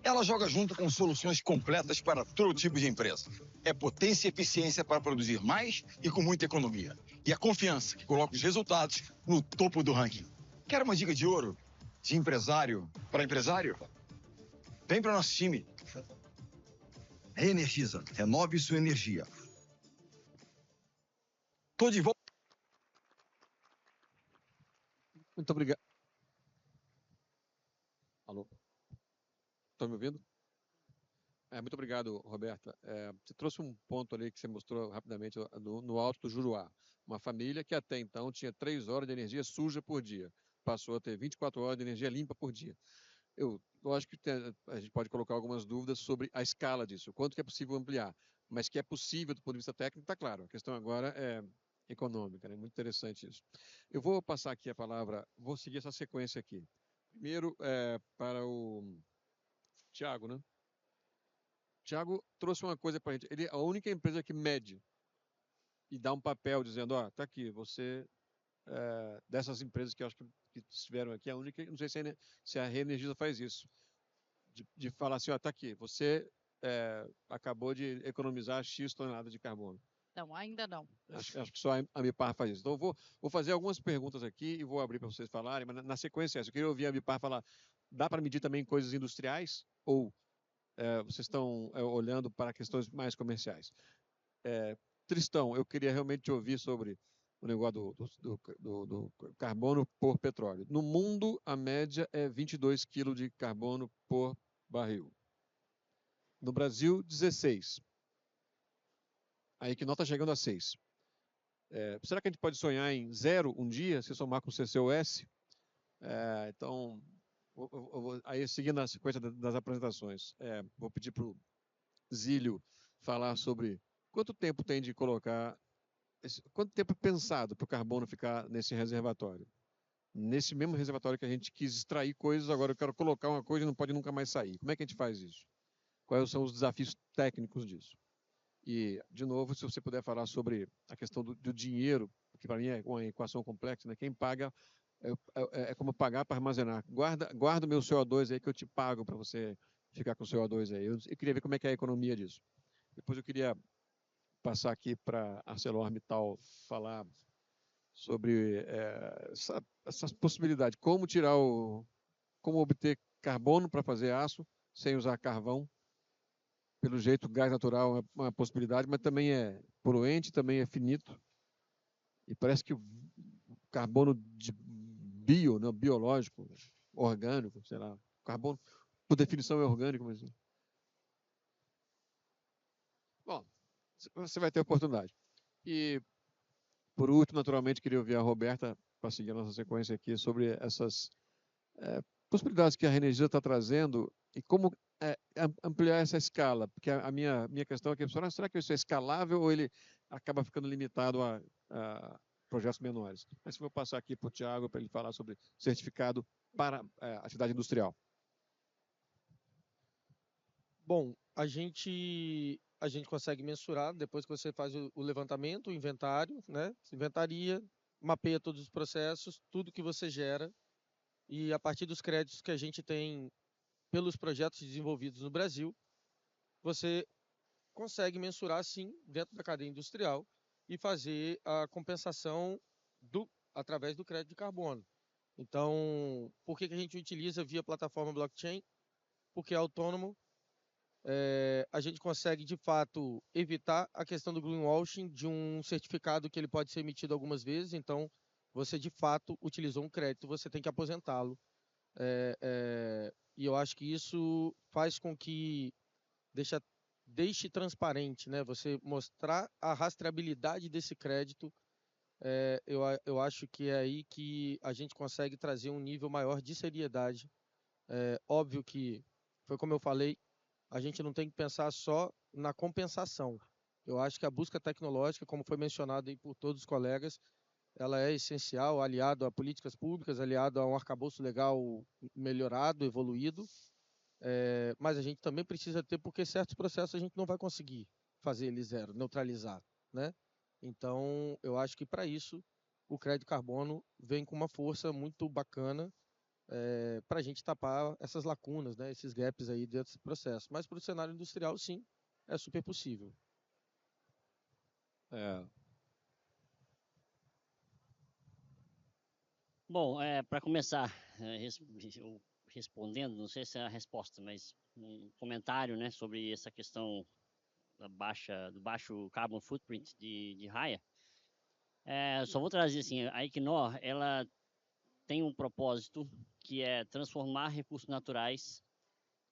[SPEAKER 16] Ela joga junto com soluções completas para todo tipo de empresa. É potência e eficiência para produzir mais e com muita economia. E a confiança que coloca os resultados no topo do ranking. Quer uma dica de ouro de empresário para empresário? Vem para o nosso time. Reenergiza. Renove sua energia. Tô de volta.
[SPEAKER 9] Muito obrigado. Alô? Estão me ouvindo? Muito obrigado, Roberta. Você trouxe um ponto ali que você mostrou rapidamente no Alto do Juruá. Uma família que até então tinha 3 horas de energia suja por dia. Passou a ter 24 horas de energia limpa por dia. Eu acho que a gente pode colocar algumas dúvidas sobre a escala disso, o quanto que é possível ampliar, mas que é possível do ponto de vista técnico, está claro. A questão agora é econômica, né? Muito interessante isso. Eu vou passar aqui a palavra, vou seguir essa sequência aqui. Primeiro, para o Thiago, né? Thiago trouxe uma coisa para a gente. Ele é a única empresa que mede e dá um papel dizendo, ó, tá aqui, você, dessas empresas que eu acho que estiveram aqui, a única, não sei se a Reenergiza faz isso, de falar assim, ó, tá aqui, você acabou de economizar X toneladas de carbono.
[SPEAKER 15] Não, ainda não.
[SPEAKER 9] Acho que só a Ambipar faz isso. Então, eu vou fazer algumas perguntas aqui e vou abrir para vocês falarem, mas na sequência eu queria ouvir a Ambipar falar, dá para medir também coisas industriais ou vocês estão olhando para questões mais comerciais? Tristão, eu queria realmente te ouvir sobre o negócio do carbono por petróleo. No mundo, a média é 22 kg de carbono por barril. No Brasil, 16. A Equinor está chegando a 6. Será que a gente pode sonhar em 0 um dia, se somar com o CCUS? Então, aí seguindo a sequência das apresentações, vou pedir para o Zílio falar sobre quanto tempo tem de colocar, quanto tempo é pensado para o carbono ficar nesse reservatório. Nesse mesmo reservatório que a gente quis extrair coisas, agora eu quero colocar uma coisa e não pode nunca mais sair. Como é que a gente faz isso? Quais são os desafios técnicos disso? E, de novo, se você puder falar sobre a questão do dinheiro, que para mim é uma equação complexa, né? Quem paga é como pagar para armazenar. Guarda o meu CO2 aí que eu te pago para você ficar com o CO2 aí. Eu queria ver como é que é a economia disso. Depois eu queria passar aqui para a ArcelorMittal falar sobre essas possibilidades. Como obter carbono para fazer aço sem usar carvão. Pelo jeito, gás natural é uma possibilidade, mas também é poluente, também é finito. E parece que o carbono biológico, orgânico, sei lá, carbono, por definição, é orgânico. Mas... Bom, você vai ter oportunidade. E, por último, naturalmente, queria ouvir a Roberta, para seguir a nossa sequência aqui, sobre essas possibilidades que a Reenergia está trazendo e como ampliar essa escala, porque a minha questão aqui é, será que isso é escalável ou ele acaba ficando limitado a projetos menores? Mas vou passar aqui para o Thiago para ele falar sobre certificado para a cidade industrial.
[SPEAKER 11] Bom, a gente consegue mensurar, depois que você faz o levantamento, o inventário, né? Você inventaria, mapeia todos os processos, tudo que você gera, e a partir dos créditos que a gente tem pelos projetos desenvolvidos no Brasil, você consegue mensurar, sim, dentro da cadeia industrial e fazer a compensação através do crédito de carbono. Então, por que a gente utiliza via plataforma blockchain? Porque é autônomo, a gente consegue, de fato, evitar a questão do greenwashing de um certificado que ele pode ser emitido algumas vezes, então, você, de fato, utilizou um crédito, você tem que aposentá-lo. E eu acho que isso faz com que deixe transparente, né? Você mostrar a rastreabilidade desse crédito. Eu acho que é aí que a gente consegue trazer um nível maior de seriedade. Óbvio que, foi como eu falei, a gente não tem que pensar só na compensação. Eu acho que a busca tecnológica, como foi mencionado aí por todos os colegas, ela é essencial, aliado a políticas públicas, aliado a um arcabouço legal melhorado, evoluído, mas a gente também precisa ter, porque certos processos a gente não vai conseguir fazer ele zero, neutralizar, né? Então, eu acho que para isso, o crédito carbono vem com uma força muito bacana para a gente tapar essas lacunas, né? Esses gaps aí dentro desse processo. Mas para o cenário industrial, sim, é super possível.
[SPEAKER 12] Bom, para começar, respondendo, não sei se é a resposta, mas um comentário, né, sobre essa questão do baixo carbon footprint de Raia. Só vou trazer assim, a Equinor, ela tem um propósito que é transformar recursos naturais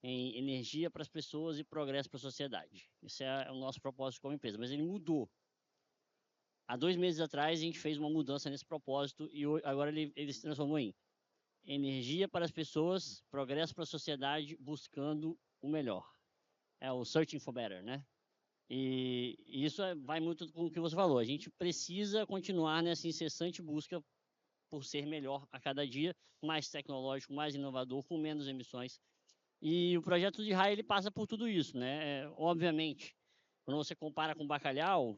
[SPEAKER 12] em energia para as pessoas e progresso para a sociedade. Esse é o nosso propósito como empresa, mas ele mudou. Há 2 meses atrás, a gente fez uma mudança nesse propósito e agora ele se transformou em energia para as pessoas, progresso para a sociedade, buscando o melhor. É o Searching for Better, né? E isso vai muito com o que você falou. A gente precisa continuar nessa incessante busca por ser melhor a cada dia, mais tecnológico, mais inovador, com menos emissões. E o projeto de Raia, ele passa por tudo isso, né? Obviamente, quando você compara com bacalhau,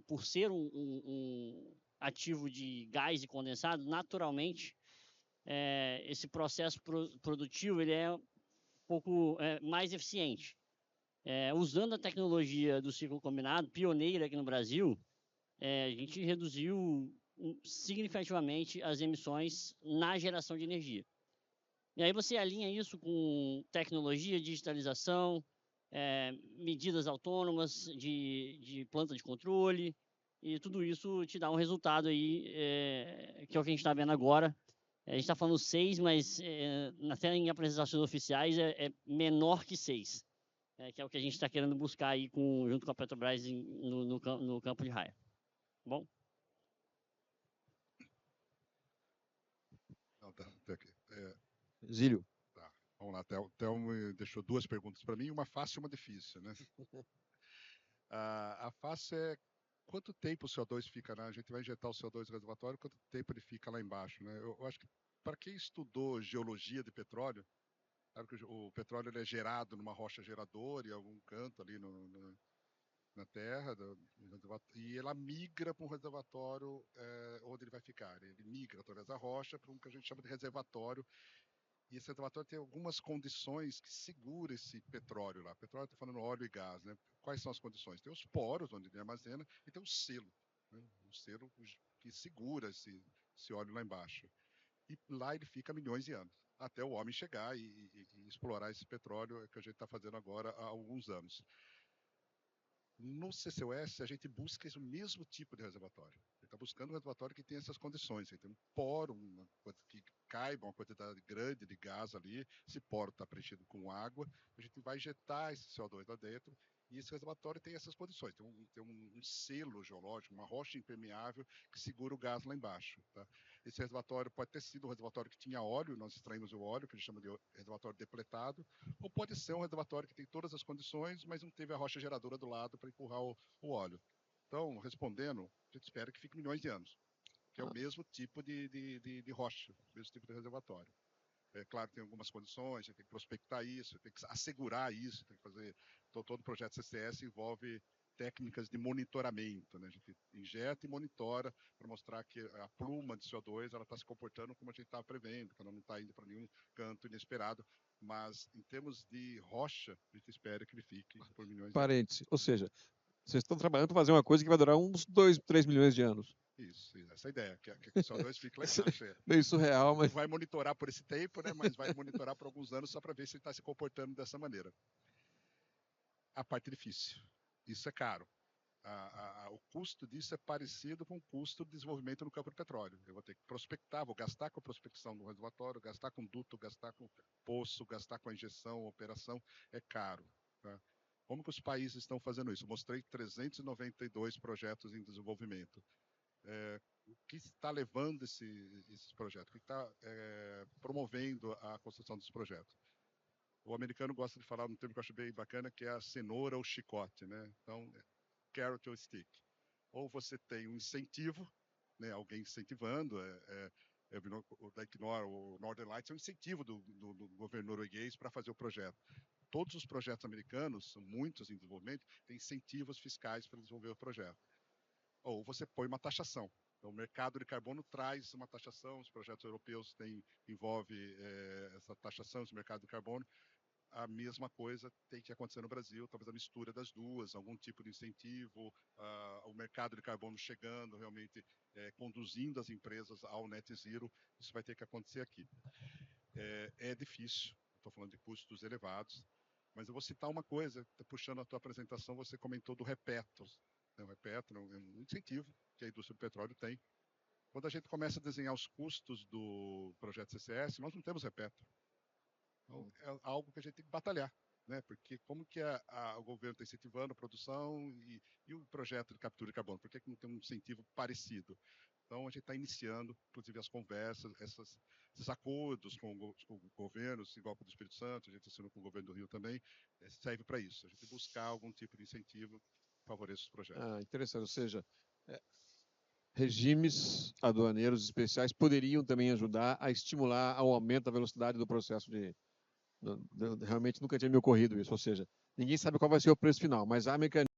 [SPEAKER 12] por ser um ativo de gás e condensado, naturalmente, esse processo produtivo ele é um pouco mais eficiente. Usando a tecnologia do ciclo combinado, pioneira aqui no Brasil, a gente reduziu significativamente as emissões na geração de energia. E aí você alinha isso com tecnologia, digitalização, medidas autônomas de planta de controle e tudo isso te dá um resultado aí, que é o que a gente está vendo agora. A gente está falando 6, mas até em apresentações oficiais é menor que 6, que é o que a gente está querendo buscar aí junto com a Petrobras no campo de raia. Bom?
[SPEAKER 13] Não, tá aqui.
[SPEAKER 10] Zílio.
[SPEAKER 13] Tá, vamos lá. O Thelmo deixou 2 perguntas para mim, uma fácil e uma difícil, né? A fácil é quanto tempo o CO2 fica, né? A gente vai injetar o CO2 no reservatório, quanto tempo ele fica lá embaixo, né? Eu acho que para quem estudou geologia de petróleo, sabe que o petróleo ele é gerado numa rocha geradora em algum canto ali na terra, e ela migra para um reservatório onde ele vai ficar. Ele migra através da rocha para um que a gente chama de reservatório. E esse reservatório tem algumas condições que segura esse petróleo lá. Petróleo está falando óleo e gás, né? Quais são as condições? Tem os poros, onde ele armazena, e tem o selo, né? O selo que segura esse óleo lá embaixo. E lá ele fica milhões de anos, até o homem chegar e explorar esse petróleo que a gente está fazendo agora há alguns anos. No CCUS, a gente busca o mesmo tipo de reservatório. A gente está buscando um reservatório que tenha essas condições. Tem um poro, uma coisa que caiba uma quantidade grande de gás ali. Esse poro está preenchido com água. A gente vai injetar esse CO2 lá dentro. E esse reservatório tem essas condições. Tem um selo geológico, uma rocha impermeável que segura o gás lá embaixo. Tá? Esse reservatório pode ter sido um reservatório que tinha óleo, nós extraímos o óleo, que a gente chama de reservatório depletado, ou pode ser um reservatório que tem todas as condições, mas não teve a rocha geradora do lado para empurrar o óleo. Então, respondendo, a gente espera que fique milhões de anos, que é o mesmo tipo de rocha, o mesmo tipo de reservatório. É claro, tem algumas condições, a gente tem que prospectar isso, tem que assegurar isso, tem que fazer. Todo o projeto CCS envolve técnicas de monitoramento, né? A gente injeta e monitora para mostrar que a pluma de CO2 ela está se comportando como a gente estava prevendo, que ela não está indo para nenhum canto inesperado. Mas, em termos de rocha, a gente espera que ele fique por milhões de anos.
[SPEAKER 10] Parêntese. Ou seja, vocês estão trabalhando para fazer uma coisa que vai durar uns 2, 3 milhões de anos.
[SPEAKER 13] Isso, essa é a ideia, que o CO2 fique lá embaixo.
[SPEAKER 10] Meio surreal, mas...
[SPEAKER 13] Não vai monitorar por esse tempo, né? Mas vai monitorar por alguns anos só para ver se ele está se comportando dessa maneira. A parte difícil. Isso é caro. O custo disso é parecido com o custo de desenvolvimento no campo de petróleo. Eu vou ter que prospectar, vou gastar com a prospecção do reservatório, gastar com duto, gastar com poço, gastar com a injeção, operação. É caro. Tá? Como que os países estão fazendo isso? Eu mostrei 392 projetos em desenvolvimento. O que está levando esses projetos? O que está promovendo a construção desses projetos? O americano gosta de falar um termo que eu acho bem bacana, que é a cenoura ou chicote, né? Então, carrot ou stick. Ou você tem um incentivo, né? Alguém incentivando, o da Equinor, o Northern Lights, é um incentivo do governo norueguês para fazer o projeto. Todos os projetos americanos, são muitos em desenvolvimento, têm incentivos fiscais para desenvolver o projeto. Ou você põe uma taxação. Então, o mercado de carbono traz uma taxação, os projetos europeus envolvem essa taxação, esse mercado de carbono. A mesma coisa tem que acontecer no Brasil, talvez a mistura das duas, algum tipo de incentivo, o mercado de carbono chegando, realmente conduzindo as empresas ao net zero, isso vai ter que acontecer aqui. É difícil, estou falando de custos elevados, mas eu vou citar uma coisa, puxando a tua apresentação, você comentou do REPetro. O REPetro é um incentivo que a indústria do petróleo tem. Quando a gente começa a desenhar os custos do projeto CCS, nós não temos REPetro. Então, é algo que a gente tem que batalhar, né? Porque como que o governo está incentivando a produção e o projeto de captura de carbono? Por que não tem um incentivo parecido? Então, a gente está iniciando, inclusive, as conversas, esses acordos com governos, igual com o do Espírito Santo, a gente assinou com o governo do Rio também, serve para isso, a gente buscar algum tipo de incentivo que favoreça os projetos.
[SPEAKER 10] Interessante, ou seja, regimes aduaneiros especiais poderiam também ajudar a estimular ao aumento da velocidade do processo de... Realmente nunca tinha me ocorrido isso, ou seja, ninguém sabe qual vai ser o preço final, mas há mecanismos